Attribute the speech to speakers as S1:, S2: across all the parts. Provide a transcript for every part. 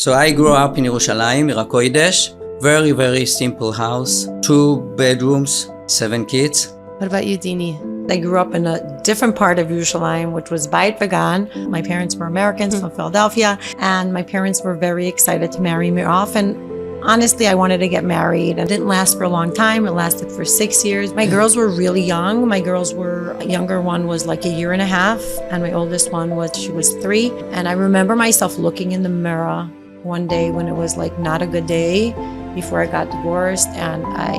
S1: So I grew up in Yerushalayim, Irakoidesh. Very, very simple house. 2 bedrooms, 7 kids.
S2: What about you, Dini?
S3: I grew up in a different part of Yerushalayim, which was Bayit Vegan. My parents were Americans from Philadelphia, and my parents were very excited to marry me off. And honestly, I wanted to get married. It didn't last for a long time. It lasted for 6 years. My girls were really young. My girls were, younger one was like a year and a half, and my oldest one she was 3. And I remember myself looking in the mirror one day when it was like not a good day before I got divorced, and I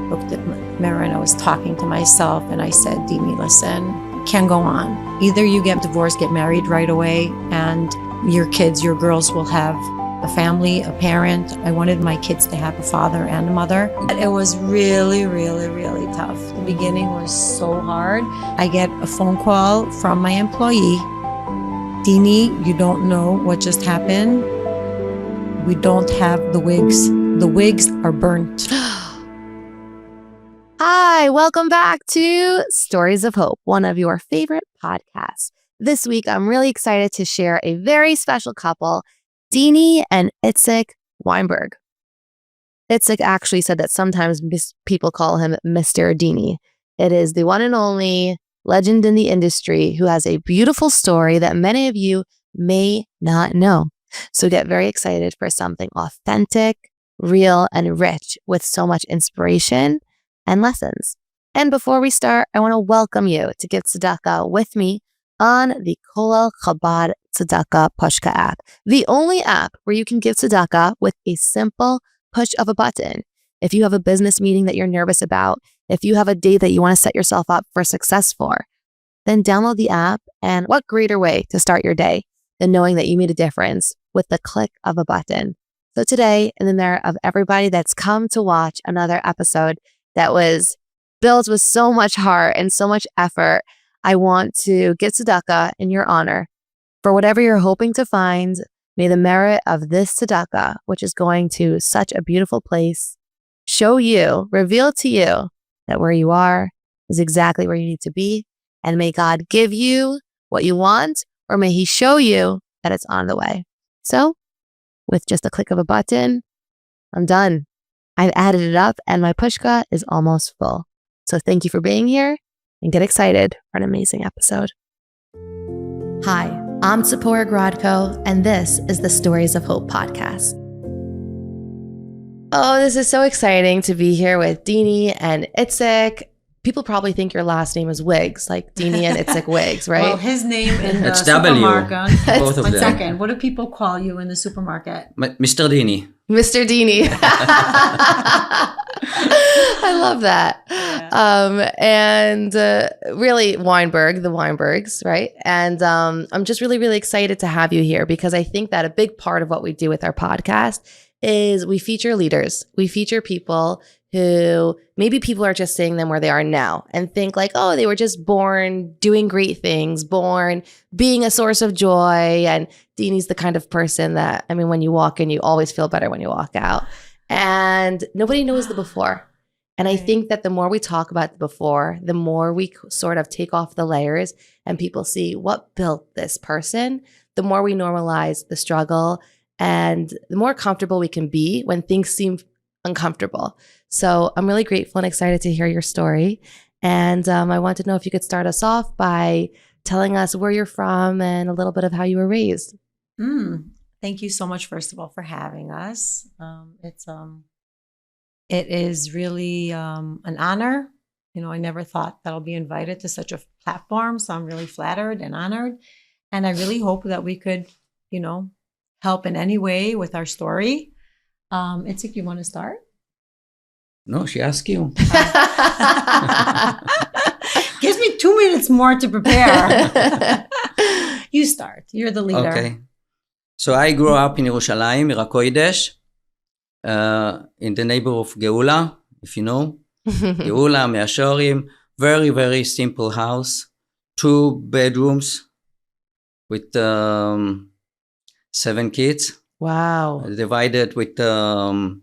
S3: looked at the mirror and I was talking to myself, and I said, Dini, listen, can't go on. Either you get divorced, get married right away, and your kids, your girls will have a family, a parent. I wanted my kids to have a father and a mother. It was really, really, really tough. The beginning was so hard. I get a phone call from my employee. Dini, you don't know what just happened. We don't have the wigs. The wigs are burnt.
S2: Hi, welcome back to Stories of Hope, one of your favorite podcasts. This week, I'm really excited to share a very special couple, Dini and Itzik Weinberg. Itzik actually said that sometimes people call him Mr. Dini. It is the one and only legend in the industry who has a beautiful story that many of you may not know. So get very excited for something authentic, real, and rich with so much inspiration and lessons. And before we start, I want to welcome you to give tzedakah with me on the Kolel Chabad Tzedakah Pushka app, the only app where you can give tzedakah with a simple push of a button. If you have a business meeting that you're nervous about, if you have a day that you want to set yourself up for success for, then download the app. And what greater way to start your day than knowing that you made a difference with the click of a button. So today, in the merit of everybody that's come to watch another episode that was built with so much heart and so much effort, I want to give tzedakah in your honor for whatever you're hoping to find. May the merit of this tzedakah, which is going to such a beautiful place, show you, reveal to you that where you are is exactly where you need to be. And may God give you what you want, or may He show you that it's on the way. So, with just a click of a button, I'm done. I've added it up and my pushka is almost full. So thank you for being here and get excited for an amazing episode. Hi, I'm Tzipora Grodko, and this is the Stories of Hope podcast. Oh, this is so exciting to be here with Dini and Itzik. People probably think your last name is Wigs, like Dini and Itzik Wigs, right?
S3: Well, his name in the
S1: It's
S3: supermarket.
S1: Both of
S3: One
S1: them.
S3: second. What do people call you in the supermarket?
S1: Mr. Dini.
S2: Mr. Dini. I love that.
S3: Yeah.
S2: Really Weinberg, the Weinbergs, right? And I'm just really, really excited to have you here because I think that a big part of what we do with our podcast is we feature leaders. We feature people who maybe people are just seeing them where they are now and think like, oh, they were just born doing great things, born being a source of joy. And Dini's the kind of person that, I mean, when you walk in, you always feel better when you walk out. And nobody knows the before. And I think that the more we talk about the before, the more we sort of take off the layers and people see what built this person, the more we normalize the struggle and the more comfortable we can be when things seem uncomfortable. So I'm really grateful and excited to hear your story. And I want to know if you could start us off by telling us where you're from and a little bit of how you were raised.
S3: Thank you so much, first of all, for having us. It is really an honor. You know, I never thought that I'll be invited to such a platform, so I'm really flattered and honored. And I really hope that we could, help in any way with our story. Itzik, you want to start?
S1: No, she asked you.
S3: Gives me 2 minutes more to prepare. You start. You're the leader.
S1: Okay. So I grew up in Yerushalayim, Irakoidesh, in the neighborhood of Geula, if you know. Geula, Mea Shorim, very, very simple house. 2 bedrooms with 7 kids.
S2: Wow.
S1: Divided with a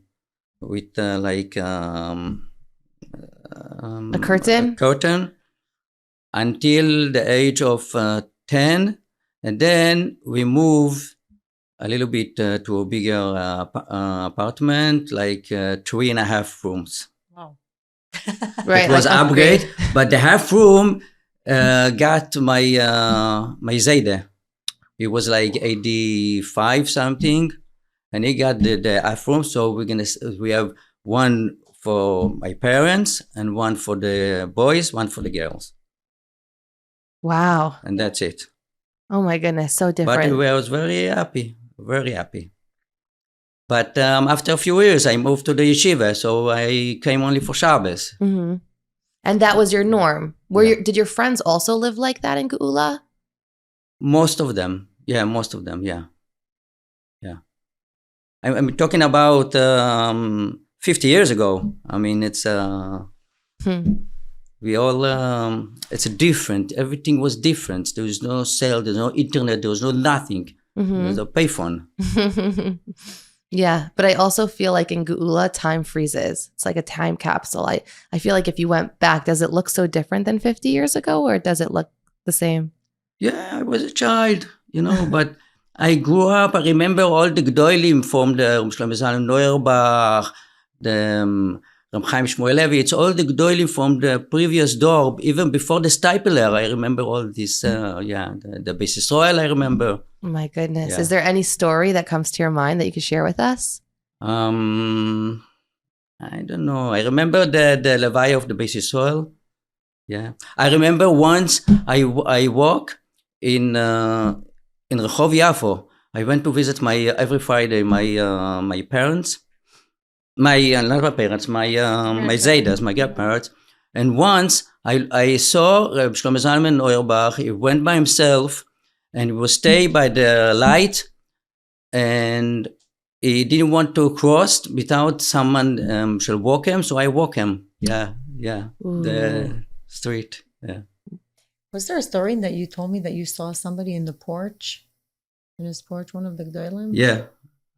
S2: curtain?
S1: A curtain until the age of 10. And then we moved a little bit to a bigger apartment, like 3.5 rooms.
S3: Wow.
S2: Right.
S1: It was
S2: like
S1: upgrade, but the half room got my Zayde. He was like 85 something, and he got the half room. So we have one for my parents and one for the boys, one for the girls,
S2: Wow.
S1: and that's it.
S2: Oh my goodness. So
S1: But
S2: different.
S1: I was very happy, very happy. But after a few years, I moved to the yeshiva, so I came only for Shabbos.
S2: hmm And that was your norm.
S1: Yeah.
S2: Did your friends also live like that in Geula?
S1: Most of them, yeah. I'm talking about 50 years ago. I mean, it's we all it's different. Everything was different. There was no cell, there's no internet, there was no nothing. There was a payphone.
S2: Yeah, but I also feel like in Geula, time freezes. It's like a time capsule. I feel like if you went back, does it look so different than 50 years ago, or does it look the same?
S1: Yeah, I was a child, but I grew up. I remember all the Gdoilim from the Shlomo Zalman Neuerbach, the Reb Chaim Shmuelevitz, all the Gdoilim from the previous door, even before the Stipler. I remember all this, the Beis Yisrael, I remember.
S2: Oh my goodness.
S1: Yeah.
S2: Is there any story that comes to your mind that you could share with us?
S1: I don't know. I remember the Levaya of the Beis Yisrael. Yeah. I remember once I walk in Rehov Yafo. I went to visit every Friday my parents, not my parents, my Zaydas, my grandparents. And once I saw Reb Shlomo Zalman Neuerbach. He went by himself and he would stay by the light, and he didn't want to cross without someone shall walk him. So I walk him. Yeah,
S2: Ooh.
S1: the street. Yeah.
S3: Was there a story that you told me that you saw somebody in the porch? In his porch, one of the Gdolim?
S1: Yeah.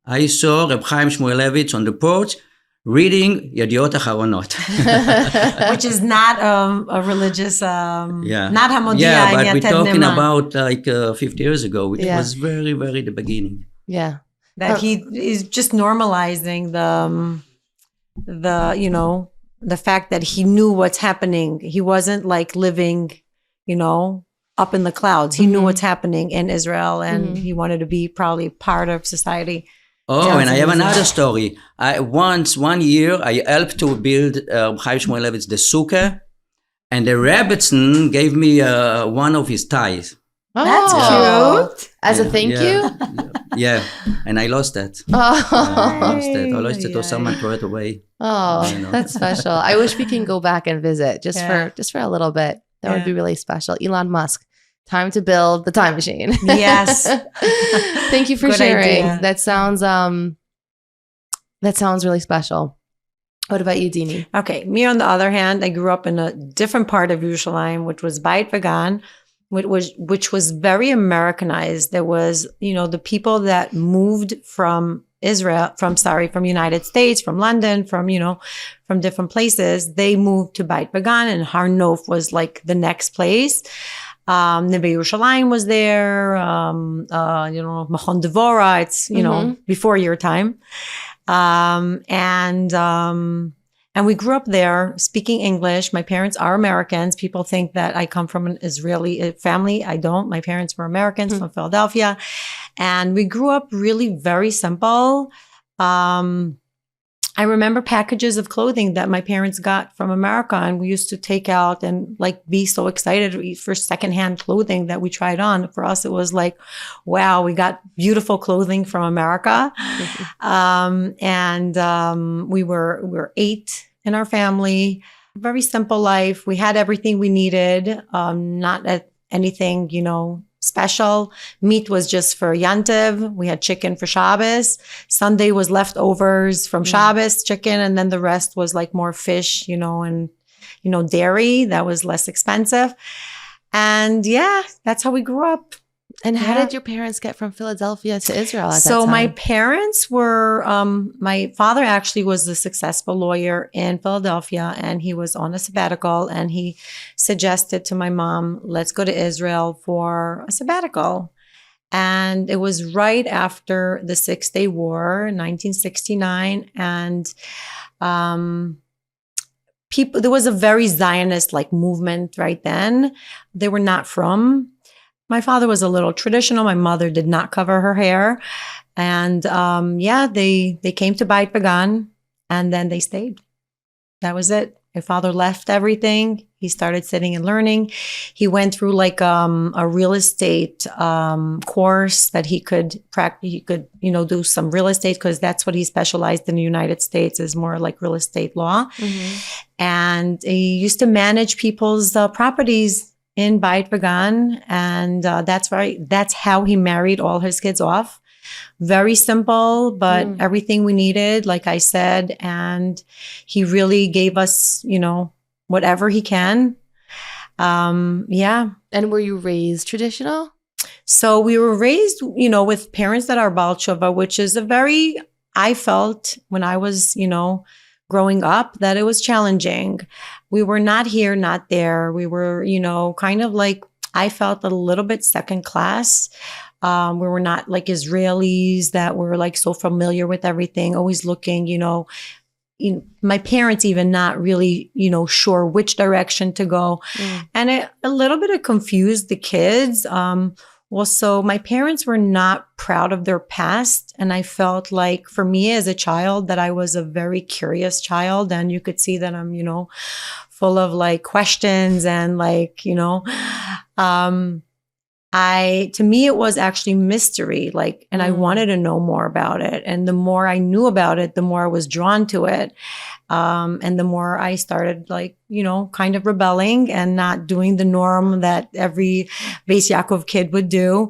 S1: I saw Reb Chaim Shmuelevitz on the porch reading Yediot Acharonot.
S3: Which is not a religious, not Hamodia
S1: Yeah, but
S3: and
S1: we're
S3: Yated
S1: talking
S3: Neman.
S1: about like 50 years ago. It
S2: Yeah.
S1: was very, very the beginning.
S2: Yeah.
S3: That he is just normalizing the fact that he knew what's happening. He wasn't like living, up in the clouds. He knew what's happening in Israel, and he wanted to be probably part of society.
S1: Oh,
S3: Sounds
S1: and I have
S3: amazing.
S1: another story. One year, I helped to build Chaim Shmuelevitz the sukkah, and the Rebbetzin gave me one of his ties.
S3: That's
S2: Oh.
S3: cute.
S2: As a thank you?
S1: Yeah, and I lost that.
S2: Oh,
S1: I lost it, or someone threw it away.
S2: That's special. I wish we can go back and visit just
S3: Yeah.
S2: for a little bit. That would
S3: Yeah.
S2: be really special. Elon Musk, time to build the time machine.
S3: Yes.
S2: Thank you for
S3: Good
S2: sharing.
S3: idea.
S2: That sounds really special. What about you, Dini?
S3: Okay, me on the other hand, I grew up in a different part of Yerushalayim, which was Beit Vegan, which was very Americanized. There was, the people that moved from United States, from London, from different places, they moved to Beit Vegan, and Har Nof was like the next place. Neve Yerushalayim was there, Machon Devora, it's, before your time. And we grew up there speaking English. My parents are Americans. People think that I come from an Israeli family. I don't. My parents were Americans from Philadelphia. And we grew up really very simple. I remember packages of clothing that my parents got from America, and we used to take out and be so excited for secondhand clothing that we tried on. For us, it was like, wow, we got beautiful clothing from America. We were 8 in our family, very simple life. We had everything we needed, not anything, special. Meat was just for Yantiv. We had chicken for Shabbos. Sunday was leftovers from Shabbos, chicken, and then the rest was like more fish, and dairy that was less expensive. And that's how we grew up.
S2: And how did your parents get from Philadelphia to Israel at that time?
S3: So my parents were, my father actually was a successful lawyer in Philadelphia, and he was on a sabbatical, and he suggested to my mom, let's go to Israel for a sabbatical. And it was right after the 6-Day War, 1969. And there was a very Zionist like movement right then. They were not from. My father was a little traditional. My mother did not cover her hair. And they came to Beit Vegan, and then they stayed. That was it. My father left everything. He started sitting and learning. He went through like a real estate course that he could practice. He could, do some real estate, because that's what he specialized in the United States, is more like real estate law. Mm-hmm. And he used to manage people's properties in Beit Vegan, and that's how he married all his kids off. Very simple, but everything we needed, like I said, and he really gave us, whatever he can. Yeah.
S2: And were you raised traditional?
S3: So we were raised, with parents that are Baal Tshuva, which is I felt when I was, growing up, that it was challenging. We were not here, not there. We were, kind of like, I felt a little bit second class. We were not like Israelis that were like so familiar with everything, always looking, my parents even not really, sure which direction to go. And a little bit it confused the kids. Also, my parents were not proud of their past. And I felt like for me as a child that I was a very curious child. And you could see that I'm, full of like questions and like, to me, it was actually mystery, like, and I wanted to know more about it. And the more I knew about it, the more I was drawn to it. And the more I started like, kind of rebelling and not doing the norm that every Beis Yaakov kid would do.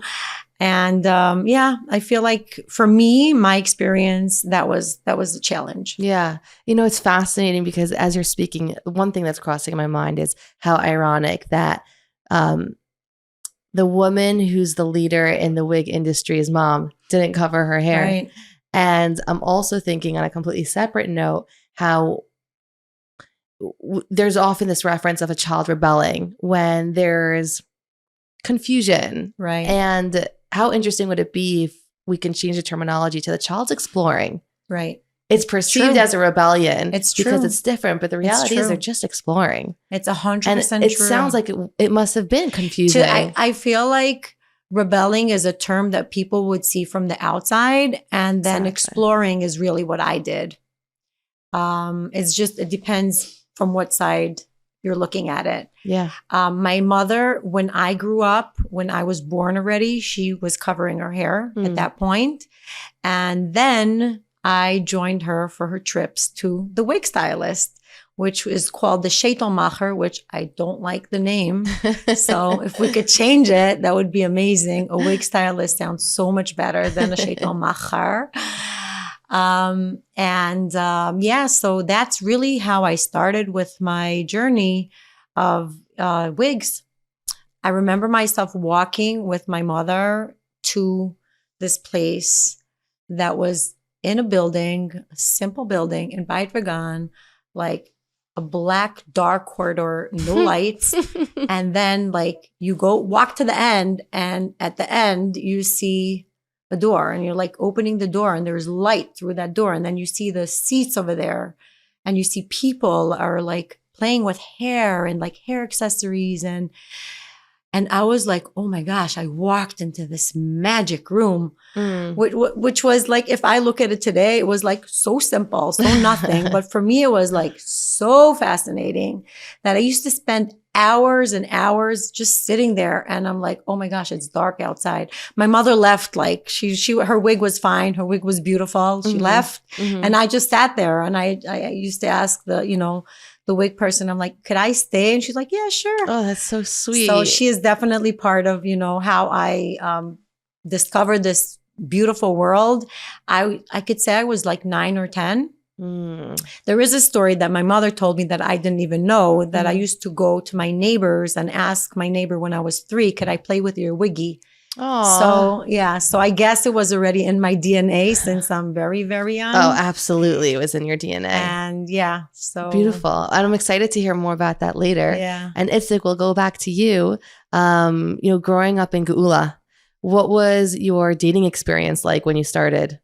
S3: And I feel like for me, my experience, that was a challenge.
S2: Yeah. It's fascinating because as you're speaking, one thing that's crossing my mind is how ironic that the woman who's the leader in the wig industry's mom didn't cover her hair.
S3: Right.
S2: And I'm also thinking on a completely separate note, how there's often this reference of a child rebelling when there's confusion.
S3: Right.
S2: And how interesting would it be if we can change the terminology to the child's exploring?
S3: Right.
S2: It's perceived as a rebellion.
S3: It's true.
S2: Because it's different, but the reality is they're just exploring.
S3: It's 100% true.
S2: And it sounds like it must have been confusing.
S3: I feel like rebelling is a term that people would see from the outside, and then exploring is really what I did. It depends from what side you're looking at it.
S2: Yeah.
S3: My mother, when I grew up, when I was born already, she was covering her hair at that point. And then I joined her for her trips to the wig stylist, which is called the Shaitel, which I don't like the name. So if we could change it, that would be amazing. A wig stylist sounds so much better than a Shaitel Machar. So that's really how I started with my journey of wigs. I remember myself walking with my mother to this place that was in a building, a simple building in Beit Vegan, like a black dark corridor, no lights. And then like you walk to the end, and at the end you see a door, and you're like opening the door, and there's light through that door. And then you see the seats over there, and you see people are like playing with hair and like hair accessories. And I was like, oh my gosh, I walked into this magic room, which was like, if I look at it today, it was like so simple, so nothing. But for me, it was like so fascinating that I used to spend hours and hours just sitting there. And I'm like, oh my gosh, it's dark outside. My mother left, like her wig was fine. Her wig was beautiful. She left. And I just sat there, and I used to ask the wig person, I'm like, could I stay? And she's like, yeah, sure.
S2: Oh, that's so sweet.
S3: So she is definitely part of, how I discovered this beautiful world. I could say I was like 9 or 10. There is a story that my mother told me that I didn't even know, that I used to go to my neighbors and ask my neighbor when I was 3, could I play with your wiggy?
S2: Aww.
S3: So I guess it was already in my DNA since I'm very, very young.
S2: Oh, absolutely. It was in your DNA.
S3: And so
S2: beautiful. And I'm excited to hear more about that later.
S3: Yeah.
S2: And Itzik, we'll go back to you. Growing up in Geula, What was your dating experience like when you started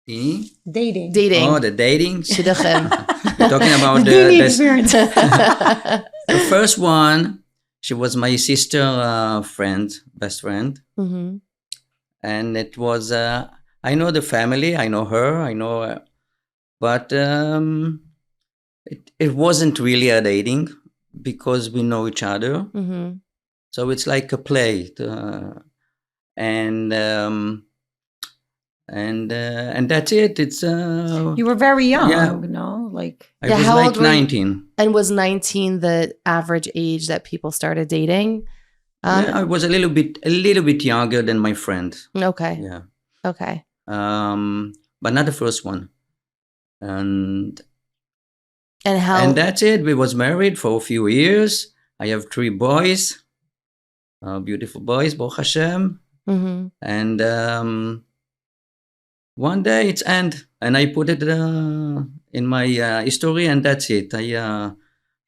S3: Dating.
S2: dating?
S1: Oh, the dating.
S2: Shidduchim.
S1: You're talking about
S3: The
S1: the
S3: experience.
S1: the first one. She was my sister friend, best friend,
S2: Mhm.
S1: and it was. I know the family. I know her. I know, but it wasn't really a dating because we know each other.
S2: Mhm.
S1: So it's like a play, and that's it. It's
S3: You were very young,
S1: Yeah.
S3: no? Like,
S1: I
S2: Yeah,
S1: was
S2: how
S1: like
S2: old were you?
S1: 19.
S2: And was 19 the average age that people started dating?
S1: Yeah, I was a little bit younger than my friend.
S2: Okay.
S1: Yeah,
S2: Okay.
S1: but not the first one. And
S2: And how?
S1: and that's it. We was married for a few years. I have 3 boys, beautiful boys, Baruch Hashem.
S2: Mhm.
S1: And one day it's end, and I put it in my history, and that's it. I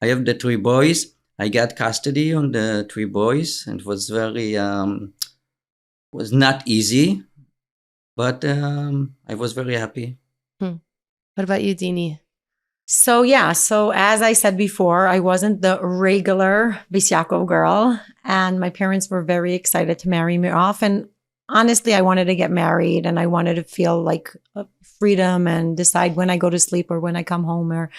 S1: have the 3 boys. I got custody on the 3 boys, and it was very was not easy, but I was very happy.
S2: What about you, Dini?
S3: so yeah. So as I said before, I wasn't the regular Bisyakov girl, and my parents were very excited to marry me off. And honestly, I wanted to get married, and I wanted to feel like freedom and decide when I go to sleep or when I come home or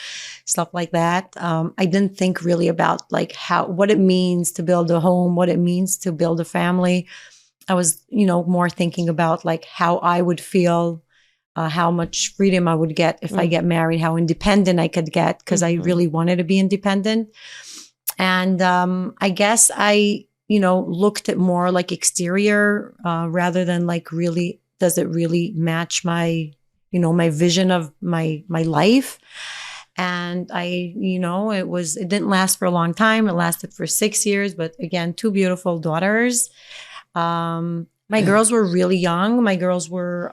S3: stuff like that. I didn't think really about like what it means to build a home, what it means to build a family. I was, more thinking about like how I would feel, how much freedom I would get if I get married, how independent I could get, because I really wanted to be independent. And I guess I, looked at more like exterior rather than like really, does it really match my, my vision of my life? And it didn't last for a long time. It lasted for 6 years, but again, 2 beautiful daughters. My girls were really young. My girls were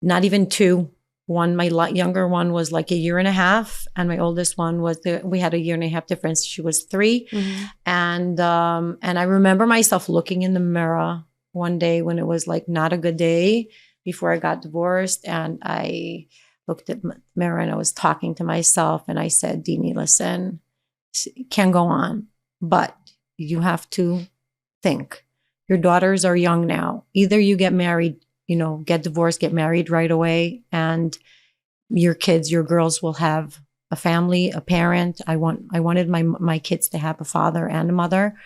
S3: not even 2. My younger one was like a year and a half, and my oldest one we had a year and a half difference. She was 3.
S2: Mm-hmm.
S3: And I remember myself looking in the mirror one day when it was like not a good day before I got divorced, and I looked at the mirror and I was talking to myself, and I said, Dini, listen, it can go on, but you have to think. Your daughters are young now. Either you get married, get divorced, get married right away, and your kids, your girls will have a family, a parent. I wanted my kids to have a father and a mother.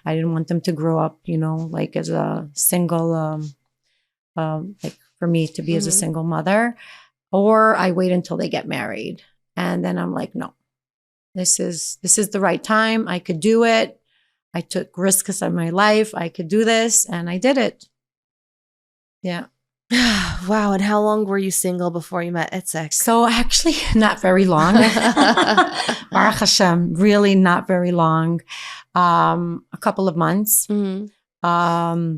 S3: I didn't want them to grow up, like as a single, like for me to be as a single mother, or I wait until they get married. And then I'm like, no, this is the right time. I could do it. I took risks in my life. I could do this, and I did it. Yeah.
S2: Wow. And how long were you single before you met Itzik?
S3: So actually, not very long. Baruch Hashem, really not very long. A couple of months.
S2: Mm-hmm.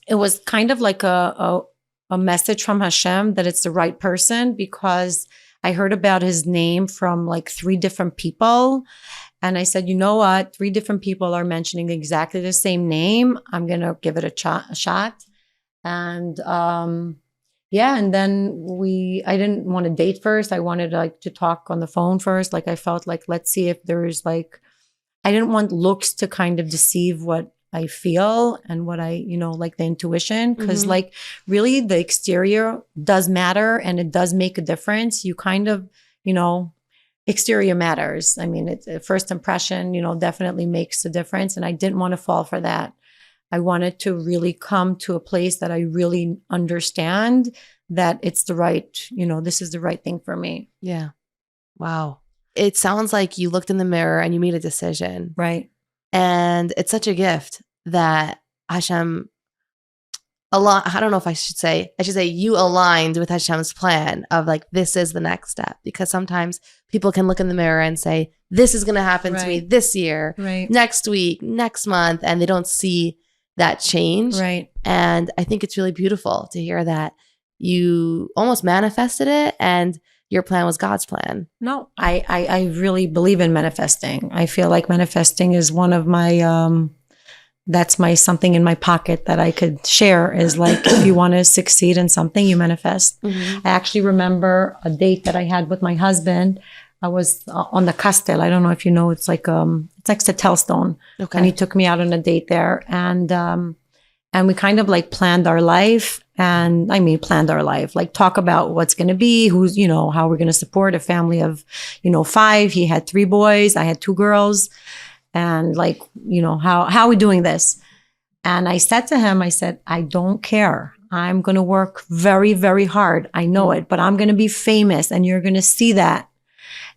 S3: It was kind of like a message from Hashem that it's the right person, because I heard about his name from like 3 different people. And I said, you know what? 3 different people are mentioning exactly the same name. I'm going to give it a shot. And and then I didn't want to date first. I wanted like to talk on the phone first. Like I felt like, let's see if there's like, I didn't want looks to kind of deceive what I feel and what I, like the intuition. Because like really the exterior does matter, and it does make a difference. You kind of, exterior matters. I mean, it's a first impression, definitely makes a difference. And I didn't want to fall for that. I wanted to really come to a place that I really understand that it's the right, this is the right thing for me.
S2: Yeah. Wow. It sounds like you looked in the mirror and you made a decision.
S3: Right.
S2: And it's such a gift that Hashem, I don't know if I should say you aligned with Hashem's plan of like, this is the next step. Because sometimes people can look in the mirror and say, this is going to happen to me this year, next week, next month, and they don't see that change.
S3: Right.
S2: And I think it's really beautiful to hear that you almost manifested it and your plan was God's plan.
S3: No, I really believe in manifesting. I feel like manifesting is one of my that's my something in my pocket that I could share is like, if you want to succeed in something, you manifest.
S2: Mhm.
S3: I actually remember a date that I had with my husband. I was on the Castel. I don't know if you know, it's like Stone.
S2: Okay.
S3: And he took me out on a date there. And we kind of like planned our life. And I mean, planned our life, like talk about what's going to be, who's, how we're going to support a family of, 5. He had 3 boys. I had 2 girls. And like, how are we doing this? And I said to him, I said, I don't care. I'm going to work very, very hard. I know it, but I'm going to be famous and you're going to see that.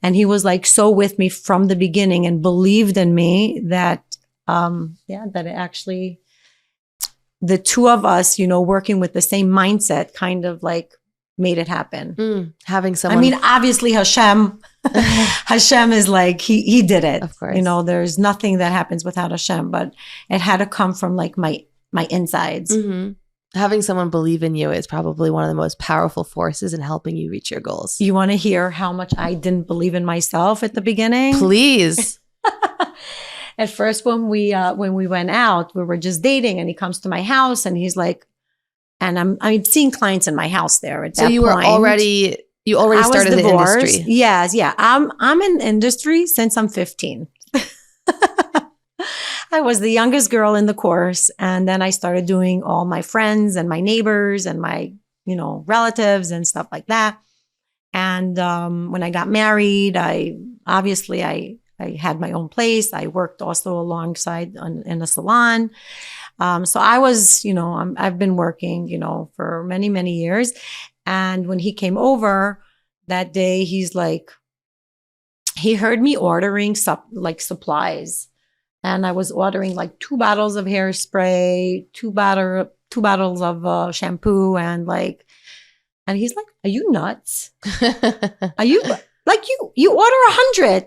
S3: And he was like so with me from the beginning and believed in me that, that it actually, the 2 of us, working with the same mindset kind of like made it happen.
S2: Having someone.
S3: I mean, obviously Hashem is like, he did it.
S2: Of course.
S3: There's nothing that happens without Hashem, but it had to come from like my insides.
S2: Mm-hmm. Having someone believe in you is probably one of the most powerful forces in helping you reach your goals.
S3: You want to hear how much I didn't believe in myself at the beginning?
S2: Please.
S3: At first, when we went out, we were just dating, and he comes to my house, and he's like, and I'm seeing clients in my house there. At
S2: So
S3: that
S2: you
S3: point.
S2: were already started the industry.
S3: Yes, yeah. I'm in industry since I'm 15. I was the youngest girl in the course, and then I started doing all my friends and my neighbors and my relatives and stuff like that. And when I got married, I had my own place. I worked also alongside in a salon. So I was, I've been working, for many, many years. And when he came over that day, he's like, he heard me ordering supplies. And I was ordering like 2 bottles of hairspray, 2 bottles of shampoo, and he's like, "Are you nuts? Are you like you order 100?"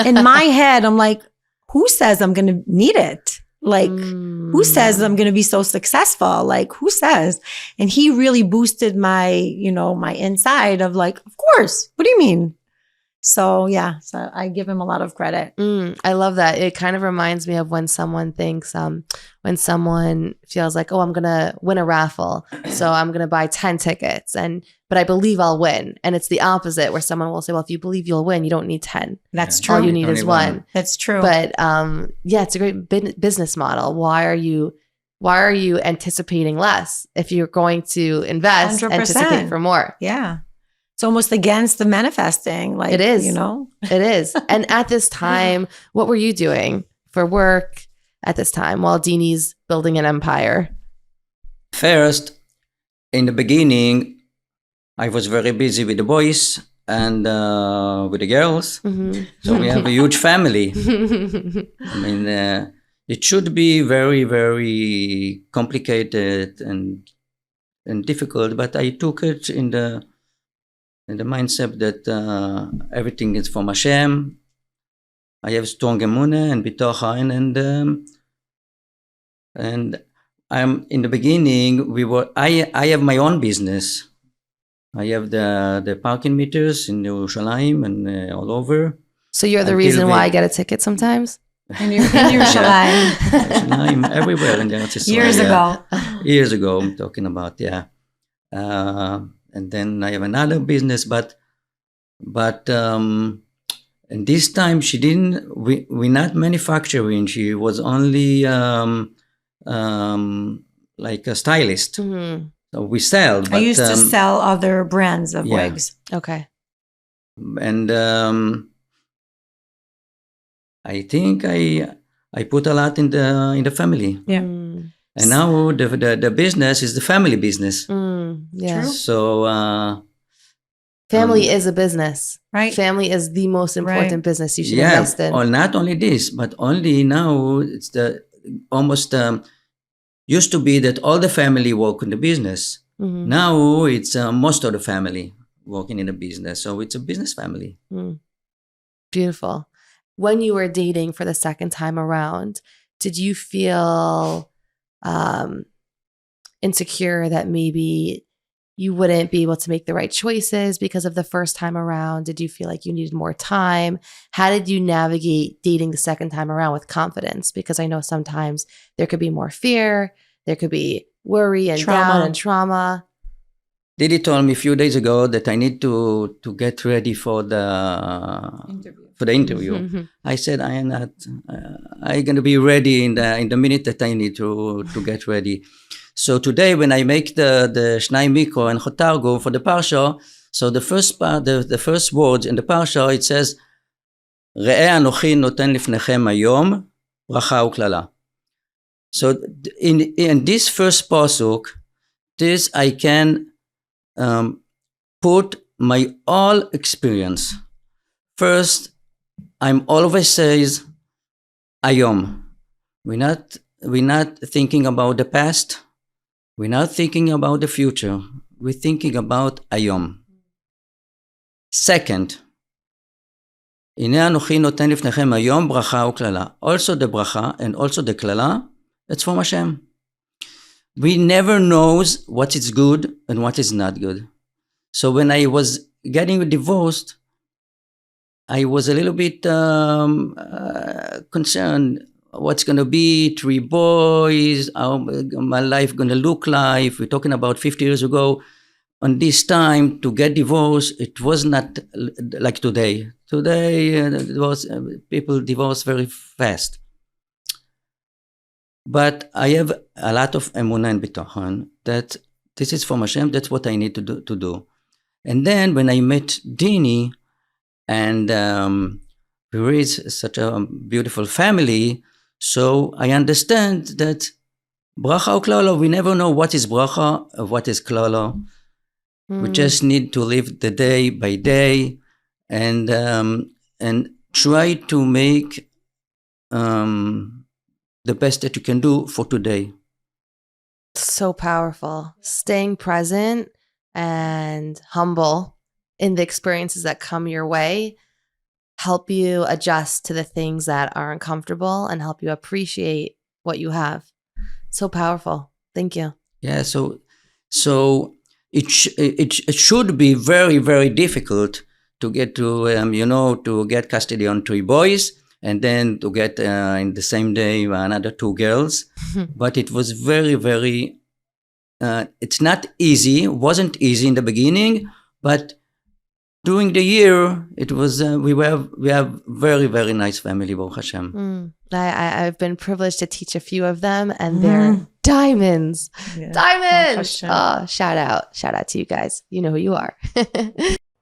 S3: In my head, I'm like, "Who says I'm gonna need it? Like, who says I'm gonna be so successful? Like, who says?" And he really boosted my, my inside of like, "Of course. What do you mean?" So yeah, so I give him a lot of credit.
S2: I love that. It kind of reminds me of when someone thinks, when someone feels like, oh, I'm going to win a raffle, so I'm going to buy 10 tickets, but I believe I'll win. And it's the opposite, where someone will say, well, if you believe you'll win, you don't need 10.
S3: That's true.
S2: All you need is 1.
S3: That's true.
S2: But it's a great business model. Why are you anticipating less if you're going to invest,
S3: 100%.
S2: anticipate for more?
S3: Yeah. It's almost against the manifesting. Like,
S2: it is.
S3: It
S2: is. And at this time, what were you doing for work at this time while Dini's building an empire?
S1: First, in the beginning, I was very busy with the boys and with the girls.
S2: Mm-hmm.
S1: So we have a huge family. I mean, it should be very, very complicated and difficult, but I took it in the mindset that everything is from Hashem. I have strong emunah and bitoch hain, and I'm in the beginning. I have my own business. I have the parking meters in Yerushalayim and all over.
S2: So you're the reason why I get a ticket sometimes?
S3: In Yerushalayim.
S1: Yerushalayim, everywhere in Eretz Yisrael. Years ago, I'm talking about, and then I have another business, but and this time she didn't. We not manufacturing. She was only like a stylist.
S2: Mm-hmm.
S1: So we sell. But,
S3: I used to sell other brands of wigs.
S2: Okay.
S1: And I think I put a lot in the family.
S3: Yeah.
S1: And now the business is the family business.
S2: Yeah.
S3: True.
S1: So
S2: family is a business,
S3: right?
S2: Family is the most important business you should invest in.
S1: Or not only this, but only now it's the almost used to be that all the family work in the business.
S2: Mm-hmm.
S1: Now it's most of the family working in the business. So it's a business family.
S2: Beautiful. When you were dating for the second time around, did you feel insecure that maybe you wouldn't be able to make the right choices because of the first time around? Did you feel like you needed more time? How did you navigate dating the second time around with confidence? Because I know sometimes there could be more fear, there could be worry and doubt and trauma.
S1: Didi told me a few days ago that I need to get ready for the interview. I said I am not. I'm going to be ready in the minute that I need to get ready. So today, when I make the Shnai Mikro and Chotargo for the parsha, so the first part, the first words in the parsha, it says, "Re'eh anochi noten lifnechem hayom bracha uklala." So in this first pasuk, this I can put my all experience. First, I'm always says hayom. We're not thinking about the past. We're not thinking about the future. We're thinking about hayom. Second, הנה אנוכי נותן לפניכם היום ברכה וקללה. Also the bracha and also the klala, it's from Hashem. We never knows what is good and what is not good. So when I was getting divorced, I was a little bit concerned. What's going to be 3 boys, how my life going to look like. We're talking about 50 years ago. On this time to get divorced, it was not like today. Today, people divorce very fast. But I have a lot of emunah and bitachon that this is from Hashem, that's what I need to do. And then when I met Dini, and we raised such a beautiful family, so I understand that bracha or klala, we never know what is bracha or what is klala. We just need to live the day by day and try to make the best that you can do for today.
S2: So powerful. Staying present and humble in the experiences that come your way help you adjust to the things that are uncomfortable and help you appreciate what you have. So powerful. Thank you.
S1: Yeah, so it should be very, very difficult to get to get custody on 3 boys and then to get in the same day another 2 girls. But it was very, very, it's not easy, wasn't easy in the beginning, but during the year, it was we have very, very nice family, Baruch Hashem.
S2: I've been privileged to teach a few of them, and they're diamonds. Yeah. Diamonds! Oh, shout out to you guys. You know who you are.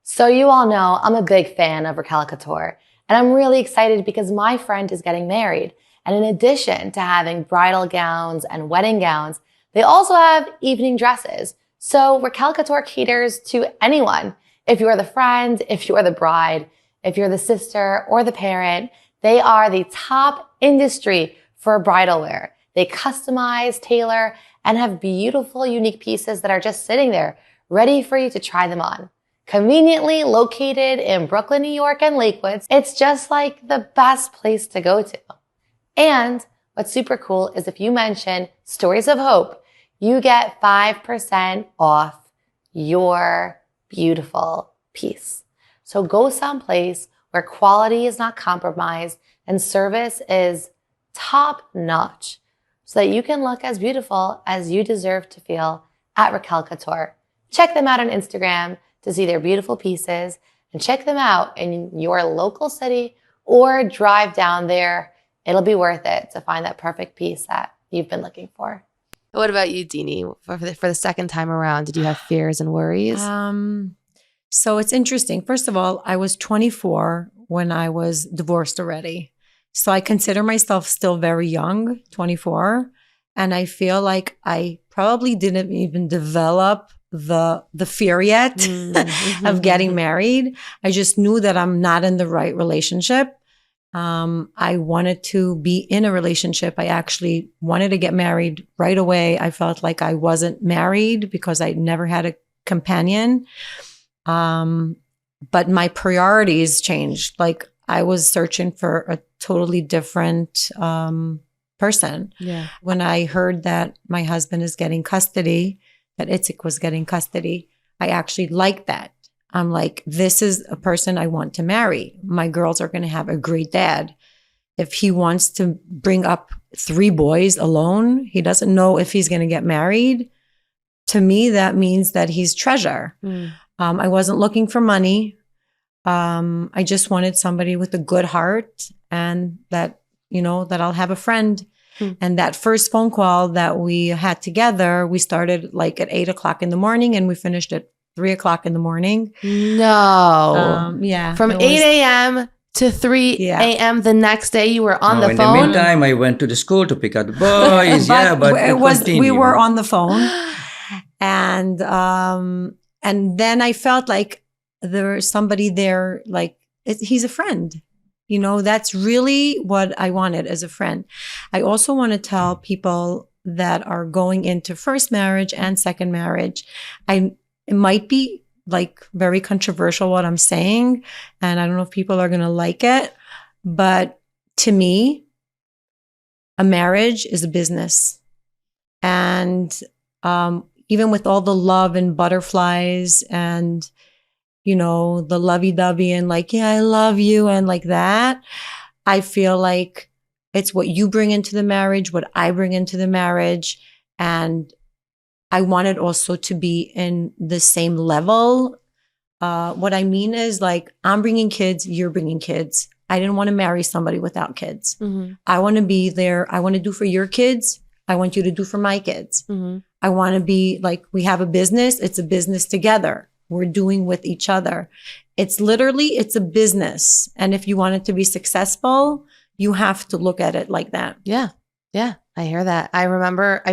S4: So you all know I'm a big fan of Raquel Couture, and I'm really excited because my friend is getting married. And in addition to having bridal gowns and wedding gowns, they also have evening dresses. So Raquel Couture caters to anyone. If you're the friend, if you're the bride, if you're the sister or the parent, they are the top industry for bridal wear. They customize, tailor, and have beautiful, unique pieces that are just sitting there, ready for you to try them on. Conveniently located in Brooklyn, New York, and Lakewood, it's just like the best place to go to. And what's super cool is if you mention Stories of Hope, you get 5% off your beautiful piece. So go someplace where quality is not compromised and service is top notch so that you can look as beautiful as you deserve to feel at Raquel Couture. Check them out on Instagram to see their beautiful pieces and check them out in your local city or drive down there. It'll be worth it to find that perfect piece that you've been looking for.
S2: What about you, Dini? For the second time around, did you have fears and worries?
S3: So it's interesting. First of all, I was 24 when I was divorced already. So I consider myself still very young, 24. And I feel like I probably didn't even develop the fear yet of getting married. I just knew that I'm not in the right relationship. I wanted to be in a relationship. I actually wanted to get married right away. I felt like I wasn't married because I never had a companion. But my priorities changed. Like I was searching for a totally different person.
S2: Yeah.
S3: When I heard that my husband is getting custody, that Itzik was getting custody, I actually liked that. I'm like, this is a person I want to marry. My girls are going to have a great dad. If he wants to bring up 3 boys alone, he doesn't know if he's going to get married. To me, that means that he's treasure. I wasn't looking for money. I just wanted somebody with a good heart and that, that I'll have a friend. And that first phone call that we had together, we started like at 8:00 in the morning and we finished at 3:00 in the morning.
S2: No.
S3: Yeah.
S2: From 8 a.m. to 3 a.m. the next day, you were on the phone?
S1: In the meantime, I went to the school to pick up the boys. but
S3: we were on the phone. And then I felt like there was somebody there, like he's a friend. That's really what I wanted as a friend. I also want to tell people that are going into first marriage and second marriage, it might be like very controversial what I'm saying, and I don't know if people are going to like it, but to me, a marriage is a business. And even with all the love and butterflies and the lovey-dovey and like, yeah, I love you and like that, I feel like it's what you bring into the marriage, what I bring into the marriage. And I want it also to be in the same level. What I mean is like, I'm bringing kids, you're bringing kids. I didn't want to marry somebody without kids. I want to be there. I want to do for your kids. I want you to do for my kids. I want to be like, we have a business. It's a business together. We're doing with each other. It's a business. And if you want it to be successful, you have to look at it like that.
S2: Yeah. Yeah. I hear that. I remember,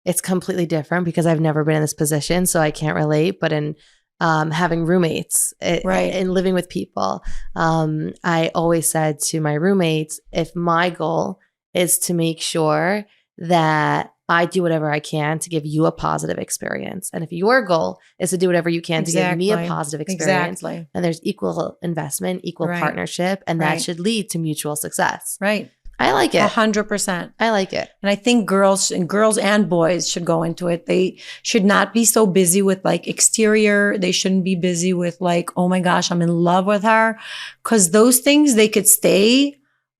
S2: it's completely different because I've never been in this position, so I can't relate, but in having roommates and living with people, I always said to my roommates, if my goal is to make sure that I do whatever I can to give you a positive experience. And if your goal is to do whatever you can to give me a positive experience, then there's equal investment, equal partnership, and that should lead to mutual success.
S3: Right.
S2: I like it.
S3: 100%.
S2: I like it.
S3: And I think girls and boys should go into it. They should not be so busy with like exterior. They shouldn't be busy with like, oh my gosh, I'm in love with her. Because those things, they could stay.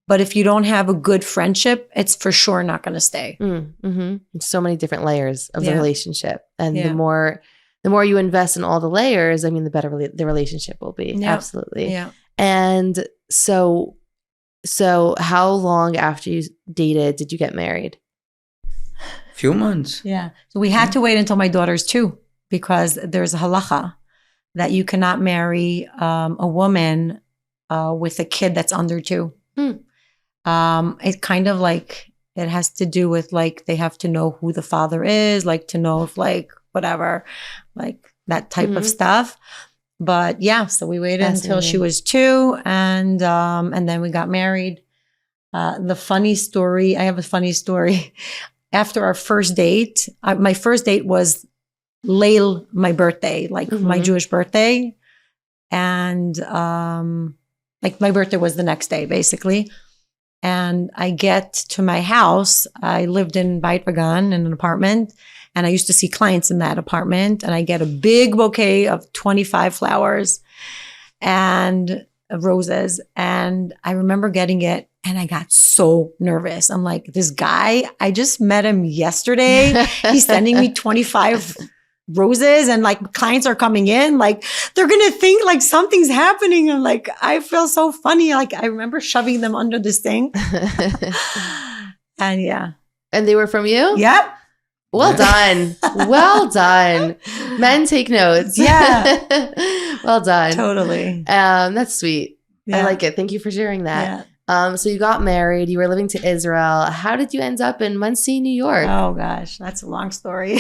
S3: But if you don't have a good friendship, it's for sure not going to stay.
S2: So many different layers of the relationship. And the more you invest in all the layers, the better the relationship will be. Yeah. Absolutely. Yeah. And so how long after you dated did you get married?
S1: Few months.
S3: Yeah. So we had to wait until my daughter's 2 because there's a halacha that you cannot marry a woman with a kid that's under 2. It kind of like, it has to do with like, they have to know who the father is, like to know if like, whatever, like that type of stuff. But yeah, so we waited until she was 2 and then we got married. I have a funny story. After our first date, my first date was Layl, my birthday, like my Jewish birthday. And like my birthday was the next day, basically. And I get to my house. I lived in Beit Vegan in an apartment, and I used to see clients in that apartment. And I get a big bouquet of 25 flowers and roses. And I remember getting it, and I got so nervous. I'm like, this guy, I just met him yesterday. He's sending me 25 roses, and like clients are coming in, like they're gonna think like something's happening. And like, I feel so funny. Like I remember shoving them under the sink. And yeah.
S2: And they were from you?
S3: Yep.
S2: Well done. Well done. Men take notes.
S3: Yeah.
S2: Well done.
S3: Totally.
S2: That's sweet.
S3: Yeah.
S2: I like it. Thank you for sharing that.
S3: Yeah.
S2: So you got married, you were living to Israel. How did you end up in Monsey, New York?
S3: Oh gosh, that's a long story.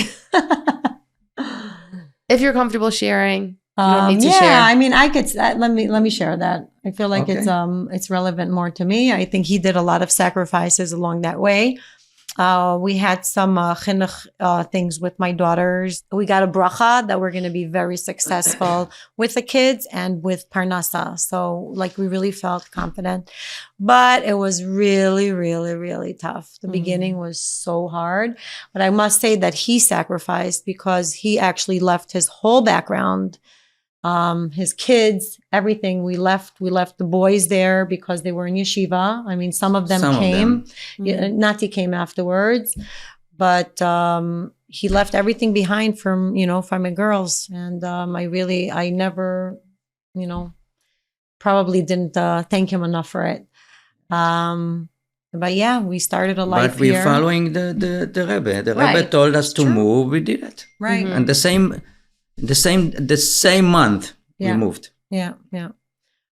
S2: If you're comfortable sharing, you don't need to share.
S3: I mean, I could. Let me share that. I feel like it's relevant more to me. I think he did a lot of sacrifices along that way. We had some chinuch things with my daughters. We got a bracha that we're going to be very successful with the kids and with parnasa. So like we really felt confident, but it was really, really, really tough. The beginning was so hard, but I must say that he sacrificed because he actually left his whole background, his kids, everything. We left the boys there because they were in yeshiva. I mean, some of them came. Nati came afterwards, but he left everything behind from my girls. And I never, probably didn't thank him enough for it. But yeah, we started a life
S1: But we're
S3: here.
S1: following the Rebbe. The
S3: Right.
S1: Rebbe told us to
S3: True.
S1: move. We did it.
S3: Right.
S1: And the same month
S3: Yeah.
S1: we moved.
S3: Yeah, yeah.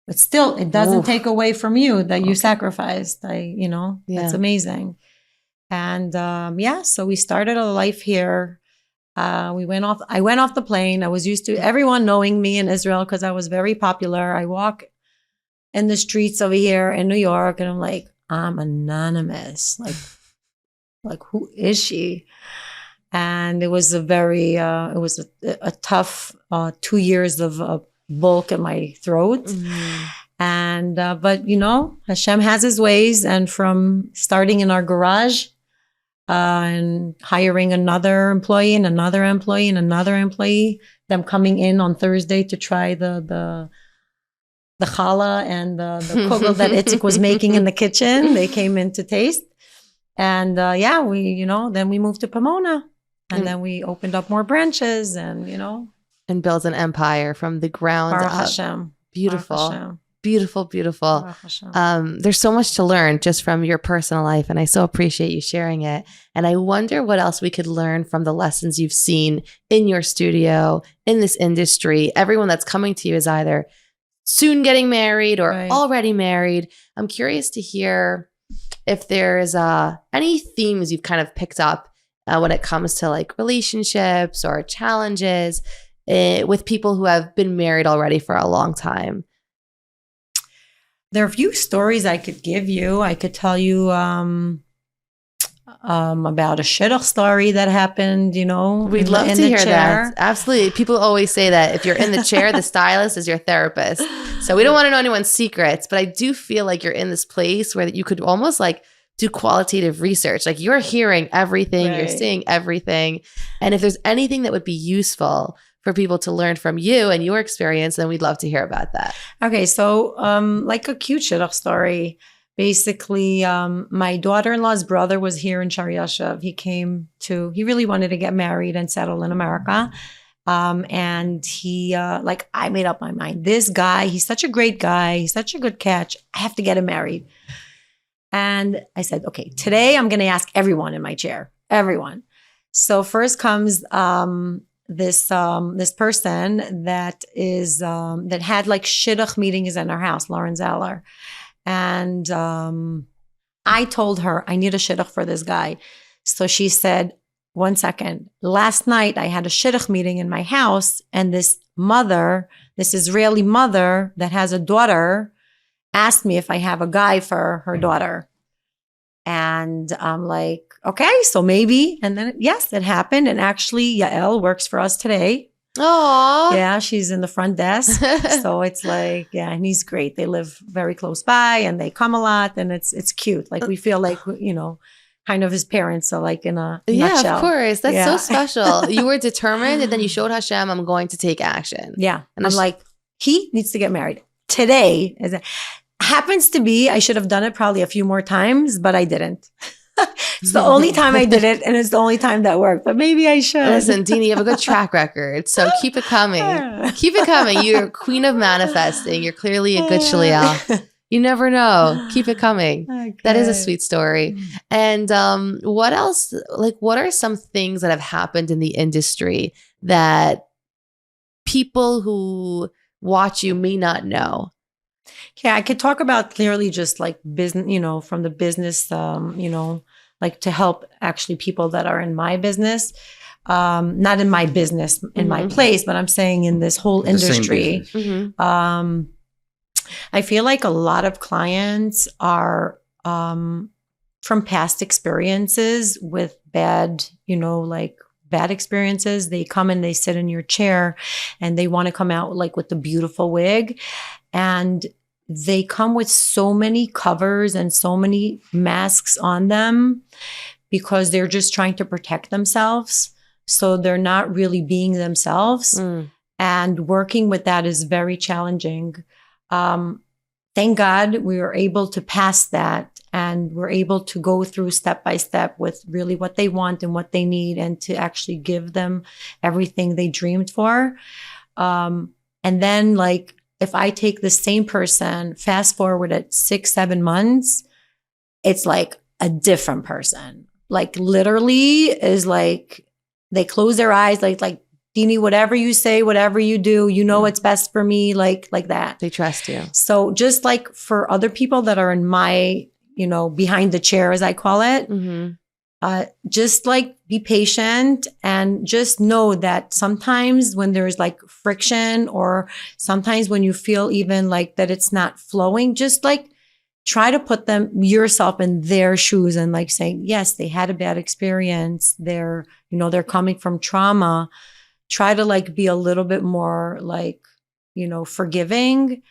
S3: But still, it doesn't take away from you that you sacrificed. That's amazing. And so we started a life here. I went off the plane. I was used to everyone knowing me in Israel because I was very popular. I walk in the streets over here in New York and I'm like, I'm anonymous. Like who is she? And it was a tough 2 years of bulk in my throat. And, but Hashem has his ways. And from starting in our garage and hiring another employee and another employee and another employee, them coming in on Thursday to try the challah and the kugel that Itzik was making in the kitchen. They came in to taste. And then we moved to Pomona. And then we opened up more branches and
S2: built an empire from the ground
S3: Baruch
S2: up.
S3: Hashem.
S2: Beautiful.
S3: Baruch Hashem.
S2: Beautiful, beautiful.
S3: Baruch Hashem.
S2: There's so much to learn just from your personal life, and I so appreciate you sharing it. And I wonder what else we could learn from the lessons you've seen in your studio, in this industry. Everyone that's coming to you is either soon getting married or
S3: Right.
S2: already married. I'm curious to hear if there's any themes you've kind of picked up when it comes to like relationships or challenges with people who have been married already for a long time.
S3: There are a few stories I could give you. I could tell you about a shidduch story that happened,
S2: We'd love to hear that. Absolutely. People always say that if you're in the chair, the stylist is your therapist. So we don't want to know anyone's secrets, but I do feel like you're in this place where you could almost like do qualitative research. Like you're hearing everything, You're
S3: Right.
S2: seeing everything. And if there's anything that would be useful for people to learn from you and your experience, then we'd love to hear about that.
S3: Okay, so like a cute shidduch story. Basically, my daughter-in-law's brother was here in Shar Yashav. He really wanted to get married and settle in America. And he, I made up my mind. This guy, he's such a great guy. He's such a good catch. I have to get him married. And I said, okay, today I'm going to ask everyone in my chair, everyone. So first comes this person that is that had like shidduch meetings in her house, Lauren Zeller, and I told her I need a shidduch for this guy. So she said, 1 second. Last night I had a shidduch meeting in my house, and this Israeli mother that has a daughter, asked me if I have a guy for her daughter. And I'm like, okay, so maybe. And then, yes, it happened. And actually, Yael works for us today.
S2: Oh,
S3: Yeah, she's in the front desk. So it's like, yeah, and he's great. They live very close by and they come a lot. And it's cute. Like we feel like, kind of his parents are like in a nutshell.
S2: of course. That's
S3: Yeah.
S2: so special. You were determined and then you showed Hashem, I'm going to take action.
S3: Yeah.
S2: And
S3: I'm like, he needs to get married today. Happens to be, I should have done it probably a few more times, but I didn't. It's the only time I did it, and it's the only time that worked. But maybe I should.
S2: Listen, Dini, you have a good track record, so keep it coming. Keep it coming. You're queen of manifesting. You're clearly a good shaliach. You never know. Keep it coming.
S3: Okay.
S2: That is a sweet story. And what else? Like, what are some things that have happened in the industry that people who watch you may not know?
S3: Okay, I could talk about clearly just like business, from the business, like to help actually people that are in my business, not in my business, in my place, but I'm saying in this whole industry. I feel like a lot of clients are from past experiences with bad, bad experiences. They come and they sit in your chair and they want to come out like with the beautiful wig. And they come with so many covers and so many masks on them because they're just trying to protect themselves. So they're not really being themselves. And working with that is very challenging. Thank God we were able to pass that, and we're able to go through step by step with really what they want and what they need, and to actually give them everything they dreamed for. And then like, if I take the same person, fast forward at 6-7 months, it's like a different person. Like literally is like, they close their eyes, like, Dini, whatever you say, whatever you do, you know what's best for me, like that.
S2: They trust you.
S3: So just like for other people that are in my, behind the chair, as I call it, just like be patient and just know that sometimes when there's like friction, or sometimes when you feel even like that it's not flowing, just like try to put yourself in their shoes and like saying, yes, they had a bad experience. They're coming from trauma. Try to like be a little bit more like, forgiving,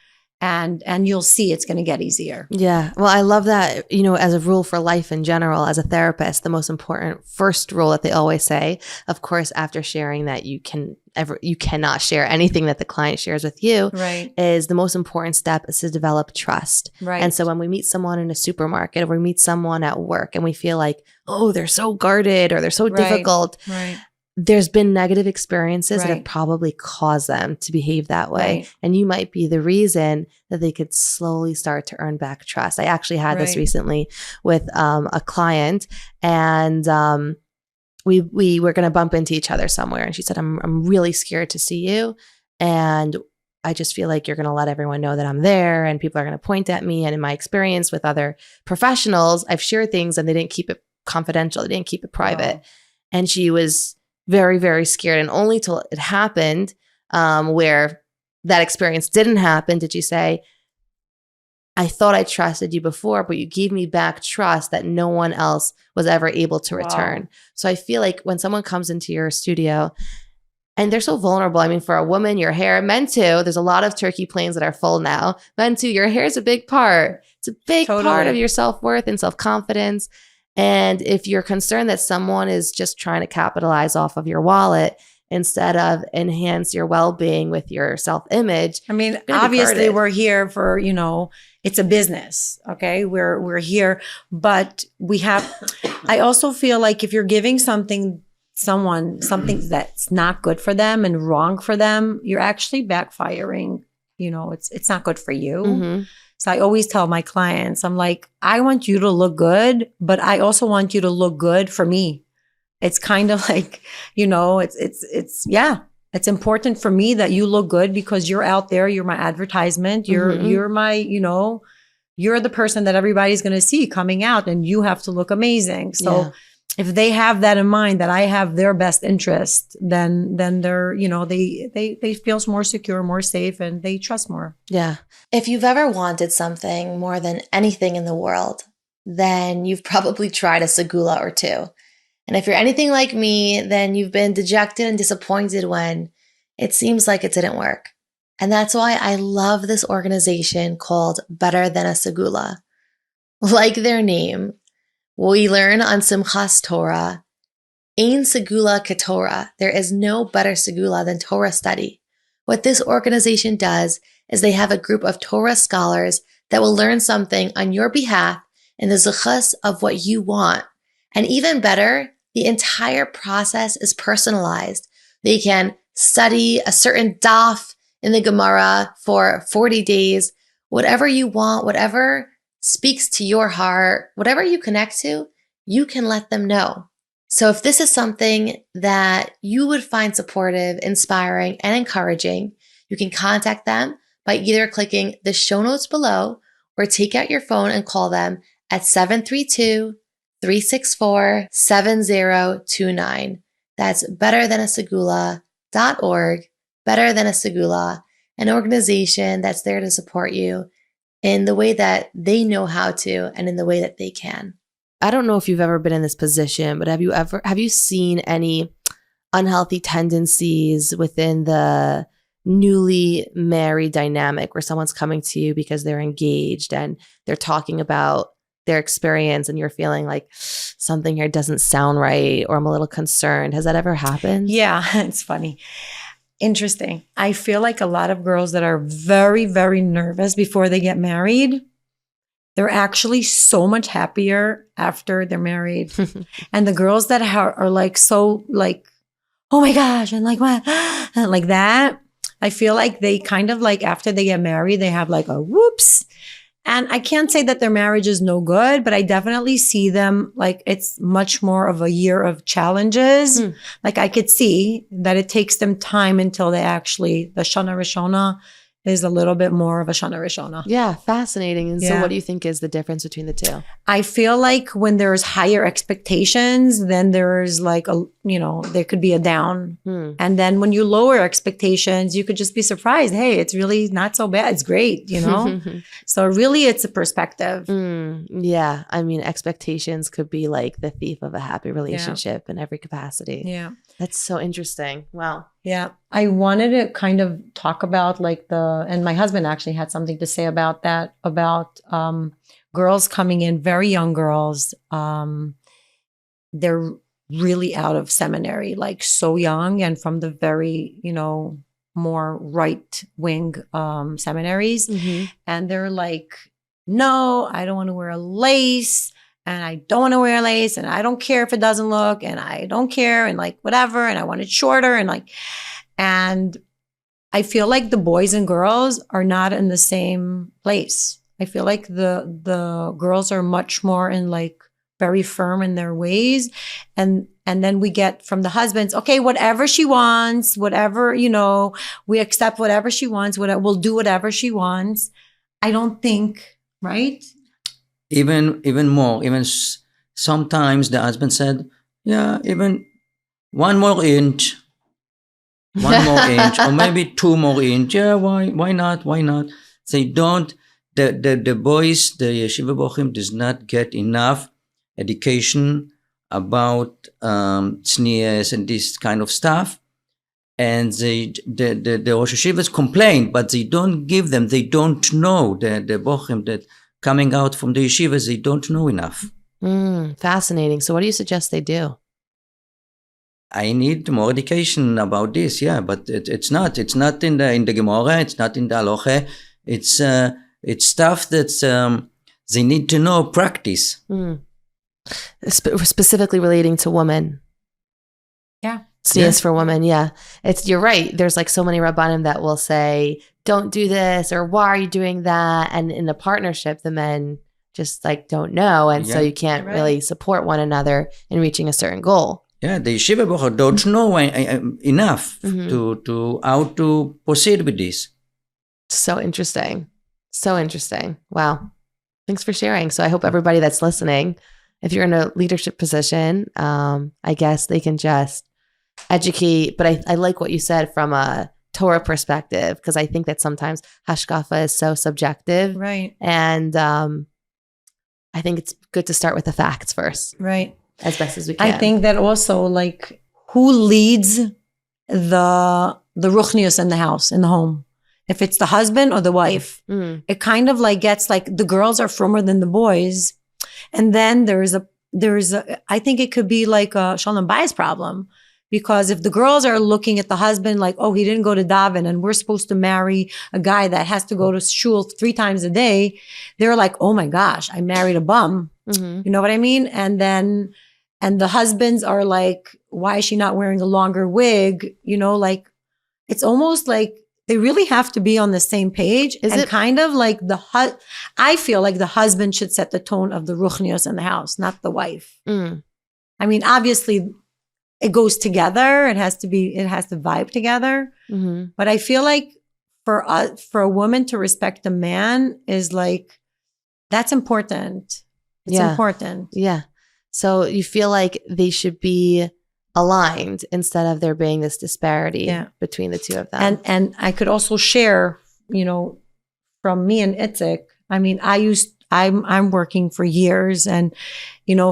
S3: and you'll see it's going to get easier.
S2: Yeah. Well, I love that, as a rule for life in general, as a therapist, the most important first rule that they always say, of course, after sharing that you cannot share anything that the client shares with you,
S3: right,
S2: is the most important step is to develop trust.
S3: Right.
S2: And so when we meet someone in a supermarket, or we meet someone at work and we feel like, oh, they're so guarded or they're so difficult.
S3: Right.
S2: There's been negative experiences that have
S3: Right.
S2: probably caused them to behave that way.
S3: Right.
S2: And you might be the reason that they could slowly start to earn back trust. I actually had this
S3: Right.
S2: recently with a client, and we were going to bump into each other somewhere. And she said, I'm really scared to see you. And I just feel like you're going to let everyone know that I'm there, and people are going to point at me. And in my experience with other professionals, I've shared things and they didn't keep it confidential. They didn't keep it private.
S3: Wow.
S2: And she was very, very scared. And only till it happened, where that experience didn't happen, did you say, I thought I trusted you before, but you gave me back trust that no one else was ever able to return.
S3: Wow.
S2: So I feel like when someone comes into your studio and they're so vulnerable, I mean, for a woman, your hair, men too, there's a lot of turkey planes that are full now. Men too, your hair is a big part. It's a big part
S3: Totally.
S2: of your self-worth and self-confidence. And if you're concerned that someone is just trying to capitalize off of your wallet instead of enhance your well-being with your self-image,
S3: I mean,
S2: gonna be
S3: obviously
S2: guarded.
S3: we're here for, it's a business. Okay. We're here, but I also feel like if you're giving something that's not good for them and wrong for them, you're actually backfiring. It's not good for you.
S2: Mhm.
S3: So I always tell my clients, I'm like, I want you to look good, but I also want you to look good for me. It's kind of like, it's important for me that you look good because you're out there. You're my advertisement. You're my, you're the person that everybody's going to see coming out, and you have to look amazing. So
S2: Yeah.
S3: if they have that in mind, that I have their best interest, then they're, they feel more secure, more safe, and they trust more.
S2: Yeah.
S4: If you've ever wanted something more than anything in the world, then you've probably tried a segula or two. And if you're anything like me, then you've been dejected and disappointed when it seems like it didn't work. And that's why I love this organization called Better Than a Segula. Like their name, we learn on Simchas Torah, Ein Segula Ketorah. There is no better segula than Torah study. What this organization does is they have a group of Torah scholars that will learn something on your behalf in the zechus of what you want. And even better, the entire process is personalized. They can study a certain daf in the Gemara for 40 days, whatever you want, whatever speaks to your heart, whatever you connect to, you can let them know. So if this is something that you would find supportive, inspiring, and encouraging, you can contact them by either clicking the show notes below or take out your phone and call them at 732-364-7029. That's betterthanasegula.org, Better Than a Segula, an organization that's there to support you in the way that they know how to and in the way that they can.
S2: I don't know if you've ever been in this position, but have you seen any unhealthy tendencies within the newly married dynamic where someone's coming to you because they're engaged and they're talking about their experience and you're feeling like something here doesn't sound right, or I'm a little concerned? Has that ever happened?
S3: Yeah, it's funny. Interesting. I feel like a lot of girls that are very, very nervous before they get married, they're actually so much happier after they're married. And the girls that are like, so like, oh my gosh, and like what, and like that, I feel like they kind of like, after they get married, they have like a whoops. And I can't say that their marriage is no good, but I definitely see them like it's much more of a year of challenges. Like I could see that it takes them time until they actually, the Shana Rishona is a little bit more of a Shana Rishona.
S2: Yeah, fascinating. And so
S3: Yeah.
S2: what do you think is the difference between the two?
S3: I feel like when there's higher expectations, then there's like a, there could be a down. And then when you lower expectations, you could just be surprised. Hey, it's really not so bad. It's great, So really it's a perspective.
S2: Yeah. I mean, expectations could be like the thief of a happy relationship in every capacity.
S3: Yeah.
S2: That's so interesting. Wow.
S3: Yeah. I wanted to kind of talk about like and my husband actually had something to say about that, about girls coming in, very young girls. They're really out of seminary, like so young, and from the very, more right wing seminaries. And they're like, no, I don't want to wear a lace. And I don't want to wear lace, and I don't care if it doesn't look, and I don't care, and like whatever, and I want it shorter, and I feel like the boys and girls are not in the same place. I feel like the girls are much more in like very firm in their ways, and then we get from the husbands, okay, whatever she wants, whatever, we accept whatever she wants, we'll do whatever she wants. I don't think, right?
S1: Even more, sometimes the husband said, yeah, even one more inch, or maybe 2 more inch. Yeah, why not? They don't, the boys, the Yeshiva Bochum does not get enough education about tznius and this kind of stuff. And the Rosh Yeshivas complain, but they don't give them, they don't know, the Bochum that coming out from the yeshivas, they don't know enough.
S2: Fascinating. So what do you suggest they do?
S1: I need more education about this, yeah, but it's not in the Gemara, it's not in the Halacha, it's stuff that they need to know, practice.
S2: Specifically relating to women.
S3: Yeah.
S2: Tznius for women, yeah. You're right. There's like so many Rabbanim that will say, don't do this, or why are you doing that? And in the partnership, the men just like don't know. And so you can't really support one another in reaching a certain goal.
S1: Yeah, the Yeshiva Bochum don't know enough to how to proceed with this.
S2: So interesting. So interesting. Wow. Thanks for sharing. So I hope everybody that's listening, if you're in a leadership position, I guess they can just educate. But I like what you said from a Torah perspective, because I think that sometimes hashkafa is so subjective.
S3: Right.
S2: And I think it's good to start with the facts first.
S3: Right.
S2: As best as we can.
S3: I think that also, like, who leads the ruchnius in the house, in the home? If it's the husband or the wife, it kind of like gets like the girls are firmer than the boys. And then there's a, I think it could be like a shalom bayis problem. Because if the girls are looking at the husband like, oh, he didn't go to daven and we're supposed to marry a guy that has to go to shul 3 times a day, they're like, oh my gosh, I married a bum. You know what I mean? And the husbands are like, why is she not wearing a longer wig? Like it's almost like they really have to be on the same page. Kind of like I feel like the husband should set the tone of the ruchnios in the house, not the wife. I mean, obviously it goes together. It has to vibe together. But I feel like for a woman to respect a man is like, that's important. It's important.
S2: Yeah. So you feel like they should be aligned instead of there being this disparity between the two of them. And
S3: I could also share, from me and Itzik. I mean, I I'm working for years, and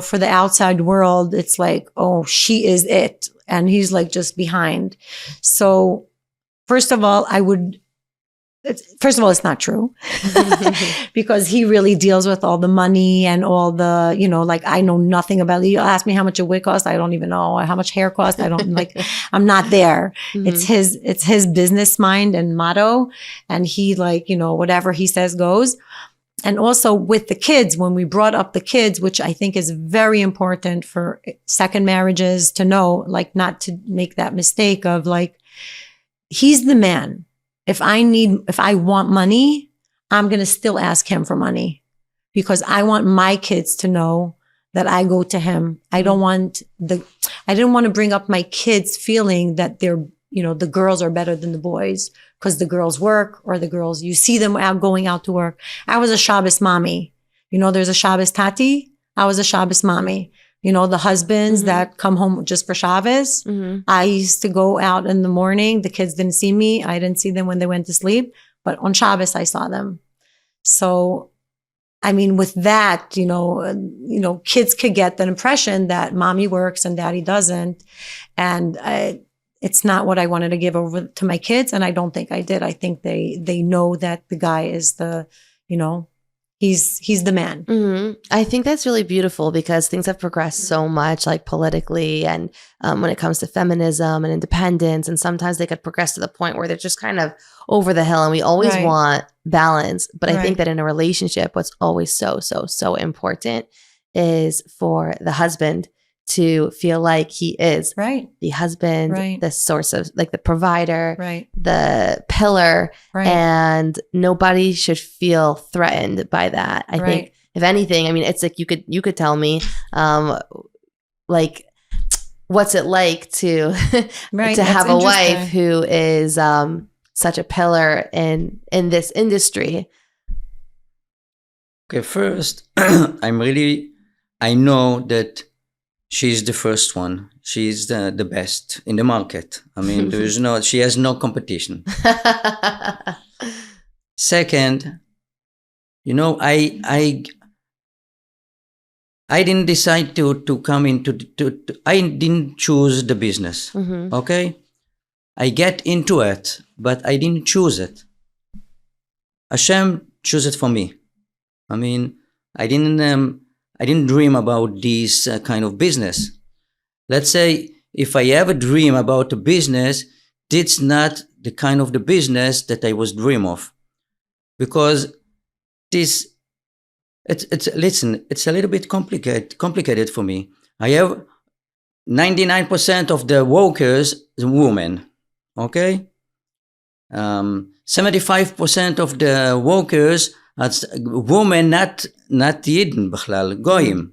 S3: for the outside world, it's like, oh, she is it, and he's like just behind. So first of all, it's not true because he really deals with all the money and all the, like I know nothing about it. You ask me how much a wig costs. I don't even know how much hair costs. I don't I'm not there.
S2: Mm-hmm.
S3: It's his business mind and motto. And he whatever he says goes. And also with the kids, when we brought up the kids, which I think is very important for second marriages to know, like not to make that mistake of like, he's the man. If I want money, I'm going to still ask him for money because I want my kids to know that I go to him. I didn't want to bring up my kids feeling that they're, the girls are better than the boys because the girls work or the girls, you see them going out to work. I was a Shabbos mommy. There's a Shabbos tati. I was a Shabbos mommy. The husbands that come home just for Shabbos. I used to go out in the morning. The kids didn't see me. I didn't see them when they went to sleep. But on Shabbos, I saw them. So, I mean, with that, kids could get the impression that mommy works and daddy doesn't. And it's not what I wanted to give over to my kids. And I don't think I did. I think they know that the guy is the, he's the man.
S2: Mm-hmm. I think that's really beautiful because things have progressed so much, like politically and when it comes to feminism and independence. And sometimes they could progress to the point where they're just kind of over the hill and we always want balance. But I think that in a relationship, what's always so important is for the husband to feel like he is the husband, the source of like the provider, the pillar, and nobody should feel threatened by that. I think if anything, I mean, it's like you could tell me, like, what's it like to to have a wife who is such a pillar in this industry?
S1: Okay, first, I know that she's the first one. She's the best in the market. I mean, she has no competition. Second, I didn't decide to come into, I didn't choose the business. Okay? I get into it, but I didn't choose it. Hashem chose it for me. I mean, I didn't dream about this kind of business. Let's say if I have a dream about a business, it's not the kind of the business that I was dream of. Because it's a little bit complicated for me. I have 99% of the workers are women, okay? 75% of the workers are women, not Yidden, בכלל, goyim.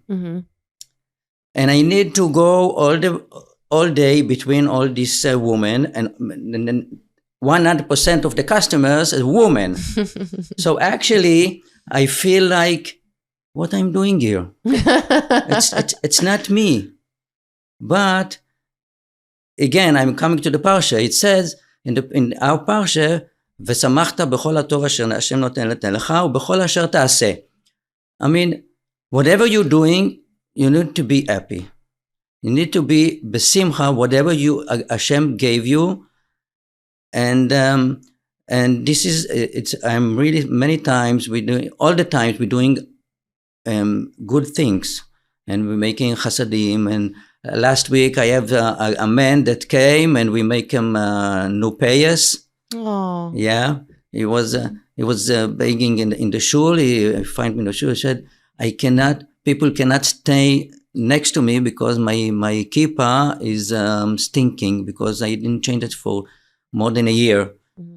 S1: And I need to go all day between all these women, and 100% of the customers are women. So actually, I feel like, what I'm doing here? It's not me. But again, I'm coming to the parsha. It says in our parsha, ושמחת בכל הטוב אשר השם נותן לך ובכל אשר תעשה. I mean, whatever you're doing, you need to be happy. You need to be besimcha, whatever Hashem gave you. And this is, I'm really, many times, all the times we're doing good things. And we're making chasadim. And last week I have a man that came and we make him nupeyas.
S2: Oh.
S1: Yeah. He was begging in the shul. He find me in the shul. He said, people cannot stay next to me because my kippah is stinking because I didn't change it for more than a year.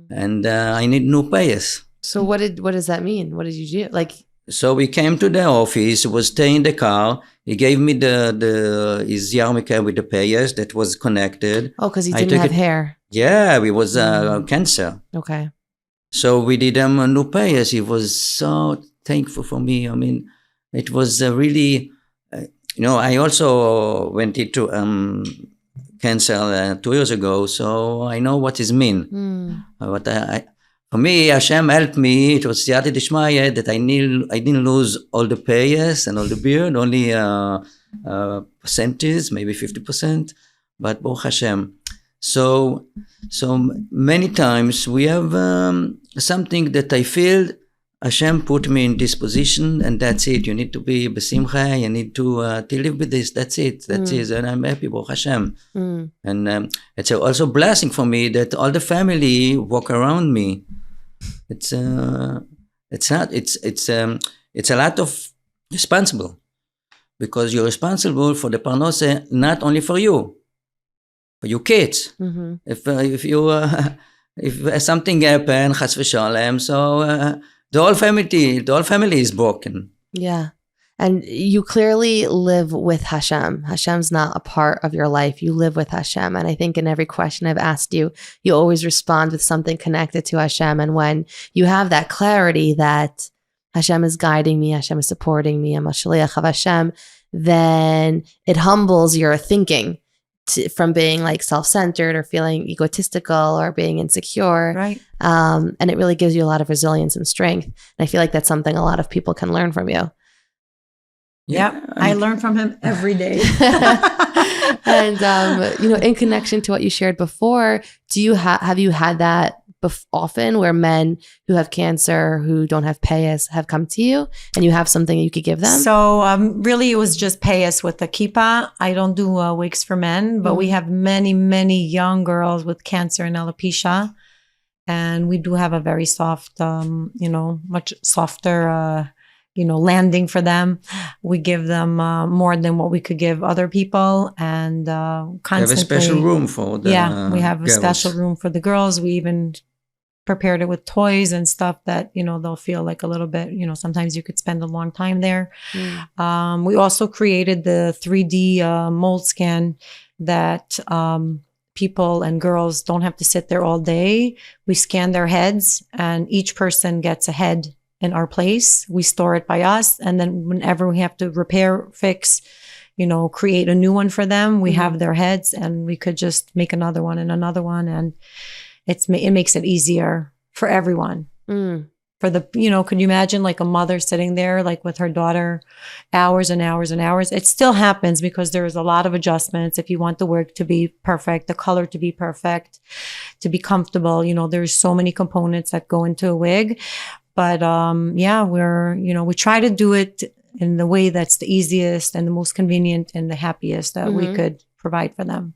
S1: And I need new payas.
S2: So what does that mean? What did you do?
S1: So we came to the office, was staying in the car. He gave me his yarmulke with the payas that was connected.
S2: Oh, because he didn't have hair.
S1: Yeah, it was cancer.
S2: Okay.
S1: So we did him new payas. He was so thankful for me. I mean, it was really, I also went into cancer 2 years ago, so I know what it means. But For me, Hashem helped me. It was siyata dishmaya that I didn't lose all the payas and all the beard, only percentage, maybe 50%. But Baruch Hashem. So many times we have something that I feel Hashem put me in this position, and that's it. You need to be besimcha. You need to live with this. That's it. That's it. And I'm happy, Baruch Hashem. And it's also a blessing for me that all the family walk around me. It's a lot of responsible, because you're responsible for the parnose, not only for you, for your kids. If something happen, chas v'shalem, so. The whole family is broken.
S2: Yeah. And you clearly live with Hashem. Hashem's not a part of your life. You live with Hashem. And I think in every question I've asked you, you always respond with something connected to Hashem. And when you have that clarity that Hashem is guiding me, Hashem is supporting me, I'm a shaliach of Hashem, then it humbles your thinking from being like self-centered or feeling egotistical or being insecure.
S3: Right.
S2: And it really gives you a lot of resilience and strength. And I feel like that's something a lot of people can learn from you.
S3: Yeah, I learn from him every day.
S2: And, in connection to what you shared before, have you had that often where men who have cancer, who don't have payas, have come to you and you have something you could give them?
S3: So really it was just payas with the kippah. I don't do wigs for men, but we have many, many young girls with cancer and alopecia. And we do have a very soft, much softer, landing for them. We give them more than what we could give other people. And constantly.
S1: We have a special room for the
S3: we have a
S1: girls.
S3: special room for the girls. We even prepared it with toys and stuff that, they'll feel like a little bit, sometimes you could spend a long time there. We also created the 3D mold scan that people and girls don't have to sit there all day. We scan their heads and each person gets a head in our place. We store it by us. And then whenever we have to repair, fix, create a new one for them, we have their heads and we could just make another one and another one. And it makes it easier for everyone. For the, could you imagine like a mother sitting there, like with her daughter, hours and hours and hours? It still happens because there is a lot of adjustments. If you want the work to be perfect, the color to be perfect, to be comfortable, there's so many components that go into a wig. But we try to do it in the way that's the easiest and the most convenient and the happiest that we could provide for them.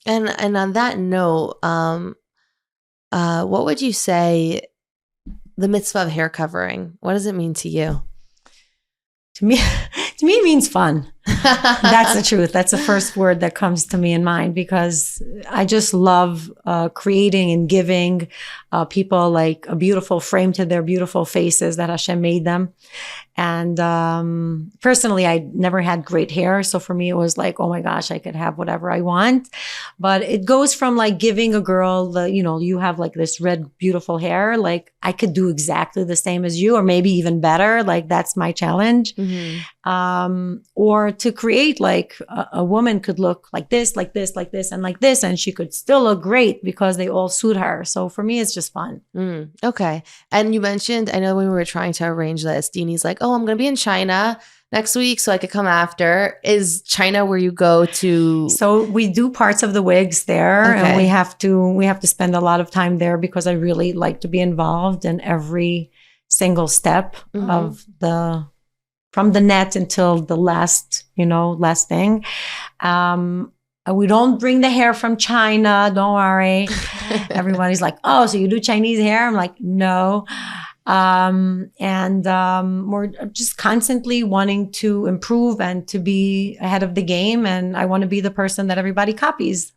S2: And on that note, what would you say the mitzvah of hair covering, what does it mean to you?
S3: To me, it means fun. That's the truth. That's the first word that comes to me in mind, because I just love creating and giving people like a beautiful frame to their beautiful faces that Hashem made them. And personally, I never had great hair. So for me, it was like, oh my gosh, I could have whatever I want. But it goes from like giving a girl you have like this red, beautiful hair. Like I could do exactly the same as you, or maybe even better. Like that's my challenge. Or to create like a woman could look like this, like this, like this, and like this. And she could still look great because they all suit her. So for me, it's just fun.
S2: Okay. And you mentioned, I know when we were trying to arrange this, Dini's like, oh, I'm going to be in China next week so I could come after. Is China where you go to?
S3: So we do parts of the wigs there, and we have to spend a lot of time there because I really like to be involved in every single step of from the net until the last thing. We don't bring the hair from China. Don't worry. Everybody's like, oh, so you do Chinese hair? I'm like, no. We're just constantly wanting to improve and to be ahead of the game. And I want to be the person that everybody copies.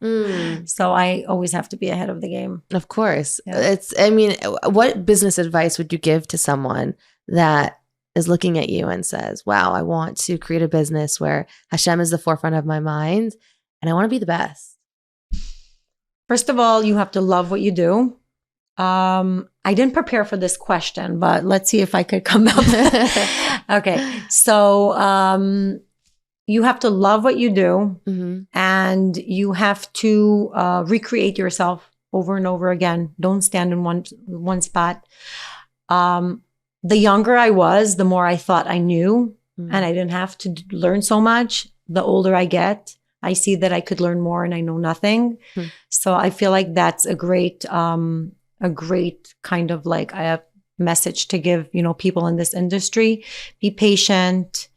S3: So I always have to be ahead of the game.
S2: Of course.
S3: Yeah.
S2: What business advice would you give to someone that is looking at you and says, wow, I want to create a business where Hashem is the forefront of my mind and I want to be the best?
S3: First of all, you have to love what you do. I didn't prepare for this question, but let's see if I could come up. Okay. So, you have to love what you do and you have to recreate yourself over and over again. Don't stand in one spot. The younger I was, the more I thought I knew, and I didn't have to learn so much. The older I get, I see that I could learn more and I know nothing. So I feel like that's a great kind of like a message to give, people in this industry. Be patient.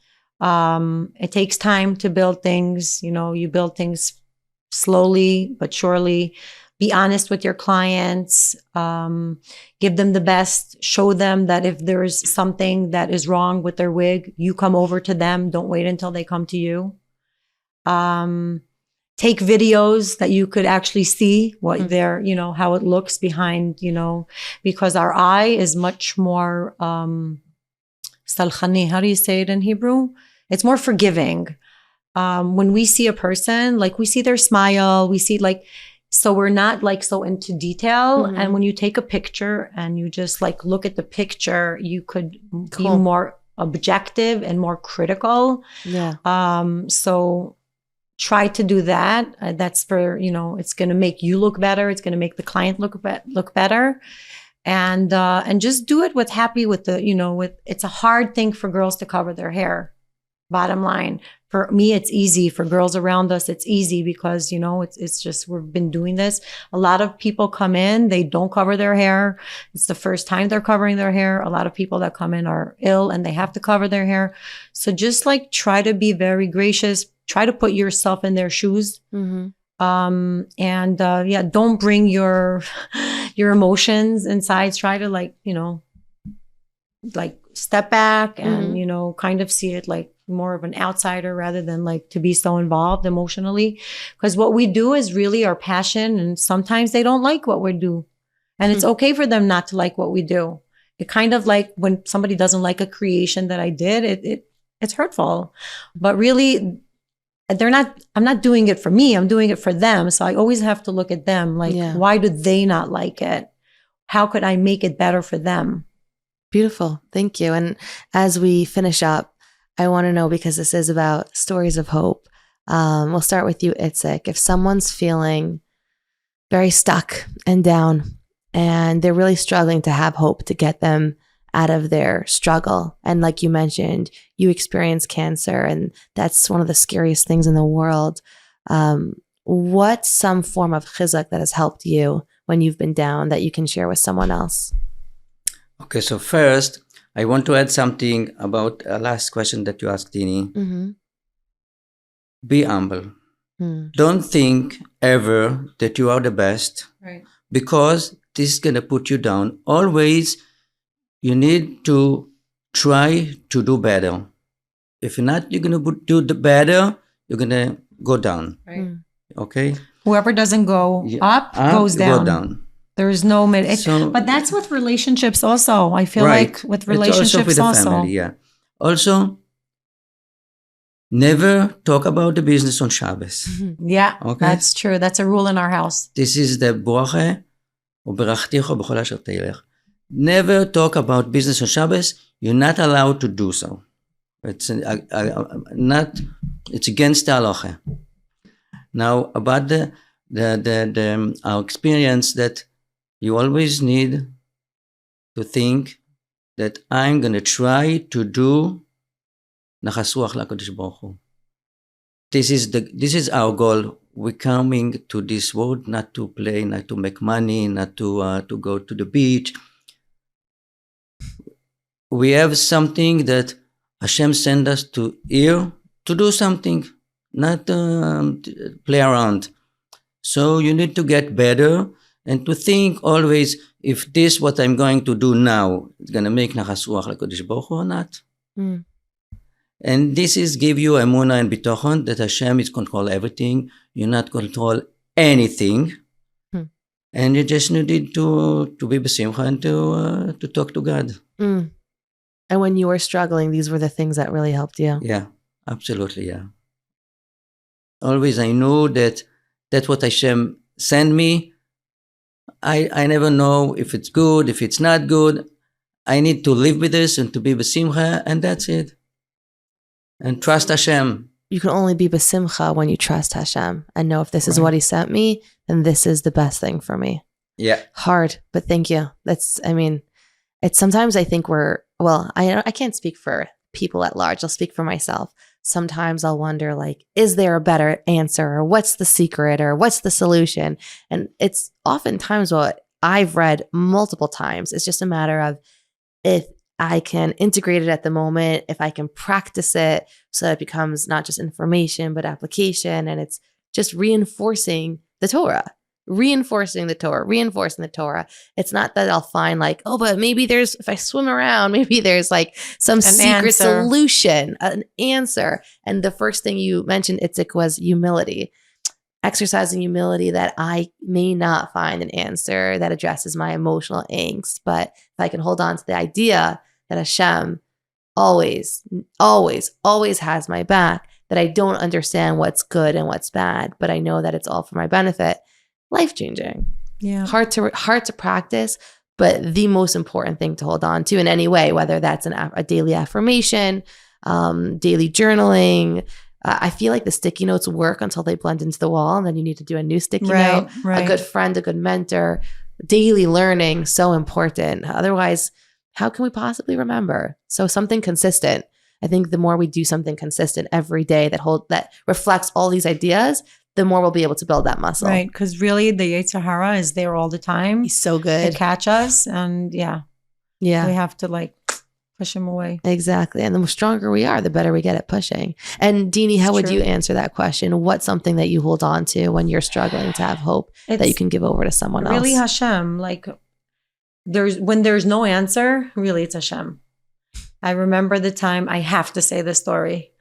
S3: It takes time to build things. You build things slowly but surely. Be honest with your clients. Give them the best. Show them that if there's something that is wrong with their wig, you come over to them. Don't wait until they come to you. Take videos that you could actually see what they're, how it looks behind, because our eye is much more salchani. How do you say it in Hebrew? It's more forgiving. When we see a person, like we see their smile, we see so we're not so into detail. And when you take a picture and you just look at the picture, you could be more objective and more critical. Yeah. So try to do that. That's for, it's going to make you look better. It's going to make the client look better. And just do it it's a hard thing for girls to cover their hair. Bottom line. For me, it's easy. For girls around us, it's easy because, it's just, we've been doing this. A lot of people come in, they don't cover their hair. It's the first time they're covering their hair. A lot of people that come in are ill and they have to cover their hair. So just try to be very gracious. Try to put yourself in their shoes. Don't bring your emotions inside. Try to step back and, kind of see it more of an outsider rather than to be so involved emotionally. Because what we do is really our passion. And sometimes they don't like what we do. And it's okay for them not to like what we do. It kind of when somebody doesn't like a creation that I did, it's hurtful. But really, I'm not doing it for me. I'm doing it for them. So I always have to look at them. Why do they not like it? How could I make it better for them?
S2: Beautiful. Thank you. And as we finish up, I want to know, because this is about stories of hope. We'll start with you, Itzik. If someone's feeling very stuck and down and they're really struggling to have hope to get them out of their struggle, and like you mentioned, you experienced cancer and that's one of the scariest things in the world. What's some form of chizuk that has helped you when you've been down that you can share with someone else?
S1: Okay, so first, I want to add something about a last question that you asked, Dini. Be humble. Don't think ever that you are the best, right? Because this is going to put you down. Always, you need to try to do better. If you're not, you're going to do the better, you're going to go down. Right. Okay?
S3: Whoever doesn't go up goes down.
S1: Go down.
S3: There is no but that's with relationships also. I feel like with relationships
S1: it's also with the family, yeah. Also, never talk about the business on Shabbos.
S3: Yeah, okay? That's true. That's a rule in our house.
S1: This is the bracha, uberachticha b'chol asher teilech. Never talk about business on Shabbos. You're not allowed to do so. It's not. It's against the halacha. Now about our experience that. You always need to think that I'm going to try to do nachas ruach l'Hakadosh Baruch Hu. This is our goal. We're coming to this world not to play, not to make money, not to go to the beach. We have something that Hashem sent us to here to do something, not play around. So you need to get better. And to think always, if this what I'm going to do now is going to make nachas ruach l'Hakadosh Baruch Hu or not. And this is give you emunah and bitochon that Hashem is control everything. You not control anything. And you just need to be b'simcha and to talk to God.
S2: And when you were struggling, these were the things that really helped you.
S1: Yeah, absolutely, yeah. Always I knew that that's what Hashem sent me. I never know if it's good, if it's not good. I need to live with this and to be b'simcha, and that's it. And trust Hashem.
S2: you can only be besimcha when you trust Hashem and know if this is what he sent me, then this is the best thing for me.
S1: Yeah.
S2: Hard, but thank you. It's sometimes I think I can't speak for people at large. I'll speak for myself. Sometimes I'll wonder, like, is there a better answer, or what's the secret, or what's the solution? And it's oftentimes what I've read multiple times. It's just a matter of if I can integrate it at the moment, if I can practice it so that it becomes not just information, but application. And it's just reinforcing the Torah. It's not that I'll find like, oh, but maybe if I swim around, maybe there's like some secret solution, an answer. And the first thing you mentioned, Itzik, was humility. Exercising humility that I may not find an answer that addresses my emotional angst. But if I can hold on to the idea that Hashem always, always, always has my back, that I don't understand what's good and what's bad, but I know that it's all for my benefit. Life-changing.
S3: Yeah.
S2: Hard to practice, but the most important thing to hold on to in any way, whether that's a daily affirmation, daily journaling. I feel like the sticky notes work until they blend into the wall, and then you need to do a new sticky note. A good friend, a good mentor. Daily learning, so important. Otherwise, how can we possibly remember? So something consistent. I think the more we do something consistent every day that reflects all these ideas, the more we'll be able to build that muscle.
S3: Right, because really the Yetzer Hara is there all the time.
S2: He's so good
S3: to catch us, and we have to like push him away.
S2: Exactly, and the stronger we are, the better we get at pushing. And Dini, how would you answer that question? What's something that you hold on to when you're struggling to have hope that you can give over to someone else?
S3: Really, Hashem. Like when there's no answer, really, it's Hashem. I remember the time. I have to say this story.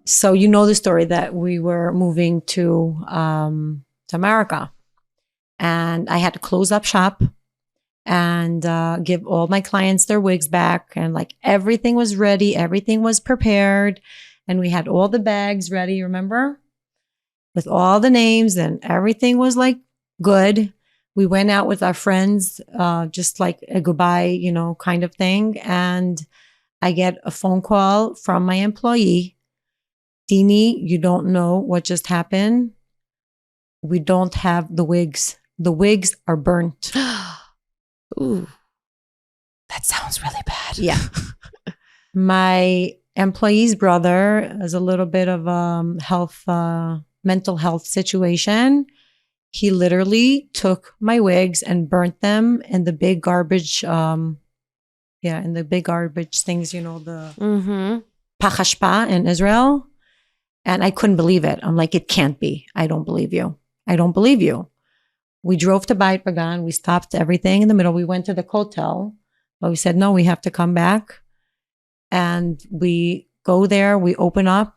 S3: So you know the story that we were moving to America, and I had to close up shop and give all my clients their wigs back, and like everything was ready, everything was prepared, and we had all the bags ready. Remember, with all the names and everything was like good. We went out with our friends, just like a goodbye, kind of thing, and I get a phone call from my employee. Dini, you don't know what just happened. We don't have the wigs. The wigs are burnt.
S2: Ooh, that sounds really bad.
S3: Yeah. My employee's brother has a little bit of mental health situation. He literally took my wigs and burnt them in the big garbage, in the big garbage things, the Pach Hashpa in Israel. And I couldn't believe it. I'm like, it can't be. I don't believe you. We drove to Beit Bagan. We stopped everything in the middle. We went to the hotel, but we said, no, we have to come back. And we go there. We open up.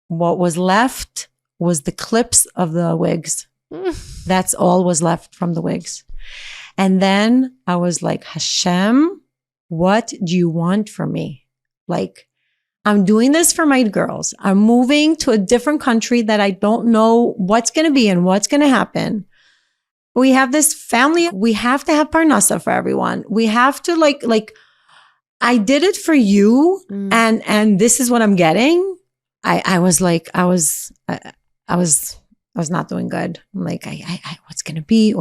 S3: What was left was the clips of the wigs. That's all was left from the wigs. And then I was like, Hashem, what do you want from me? Like, I'm doing this for my girls. I'm moving to a different country that I don't know what's going to be and what's going to happen. We have this family. We have to have parnasa for everyone. We have to like, I did it for you. And this is what I'm getting. I was not doing good. I'm like, what's going to be,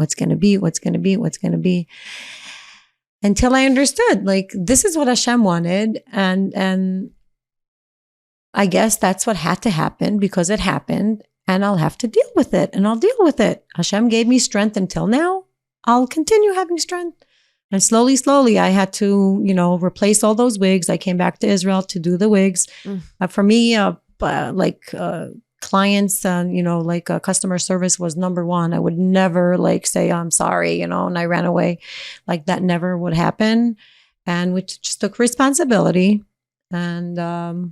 S3: until I understood, like, this is what Hashem wanted. And I guess that's what had to happen because it happened, and I'll have to deal with it, and I'll deal with it. Hashem gave me strength until now. I'll continue having strength. And slowly, I had to, replace all those wigs. I came back to Israel to do the wigs. For me, clients and, customer service was number one. I would never say, I'm sorry, and I ran away. Like that never would happen. And we just took responsibility, and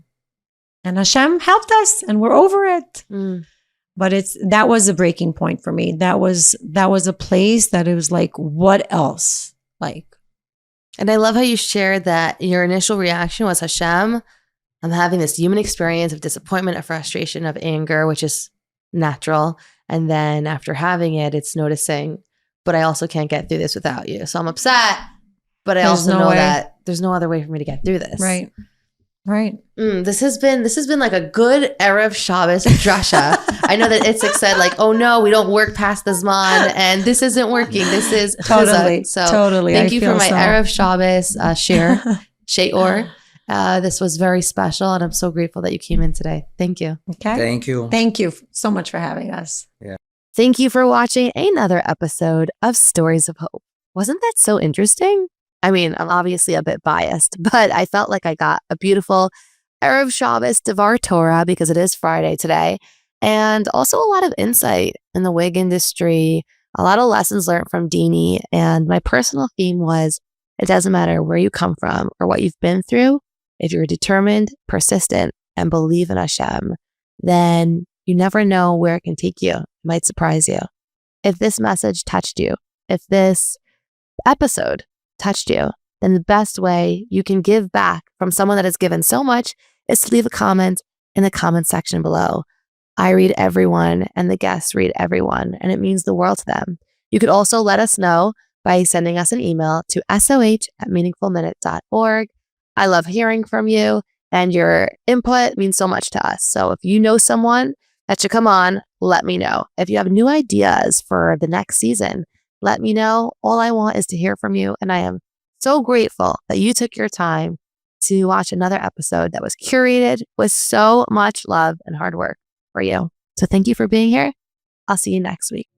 S3: Hashem helped us, and we're over it. But that was a breaking point for me. That was a place that it was like, what else?
S2: And I love how you shared that your initial reaction was, Hashem, I'm having this human experience of disappointment, of frustration, of anger, which is natural. And then after having it, it's noticing, but I also can't get through this without you. So I'm upset, but I also know that there's no other way for me to get through this.
S3: Right. Right.
S2: This has been like a good Erev Shabbos drasha. I know that Itzik said like, oh no, we don't work past the Zman and this isn't working. This is
S3: Totally.
S2: chizuk. So
S3: Totally.
S2: thank
S3: I
S2: you
S3: feel
S2: for my
S3: so.
S2: Erev Shabbos share, she'or. This was very special and I'm so grateful that you came in today. Thank you.
S3: Okay.
S1: Thank you.
S3: Thank you so much for having us.
S2: Thank you for watching another episode of Stories of Hope. Wasn't that so interesting? I mean, I'm obviously a bit biased, but I felt like I got a beautiful Erev Shabbos Devar Torah because it is Friday today, and also a lot of insight in the wig industry, a lot of lessons learned from Dini, and my personal theme was, it doesn't matter where you come from or what you've been through, if you're determined, persistent, and believe in Hashem, then you never know where it can take you. It might surprise you. If this message touched you, if this episode touched you, then the best way you can give back from someone that has given so much is to leave a comment in the comment section below. I read everyone and the guests read everyone, and it means the world to them. You could also let us know by sending us an email to soh@meaningfulminute.org. I love hearing from you, and your input means so much to us. So if you know someone that should come on, let me know. If you have new ideas for the next season, let me know. All I want is to hear from you. And I am so grateful that you took your time to watch another episode that was curated with so much love and hard work for you. So thank you for being here. I'll see you next week.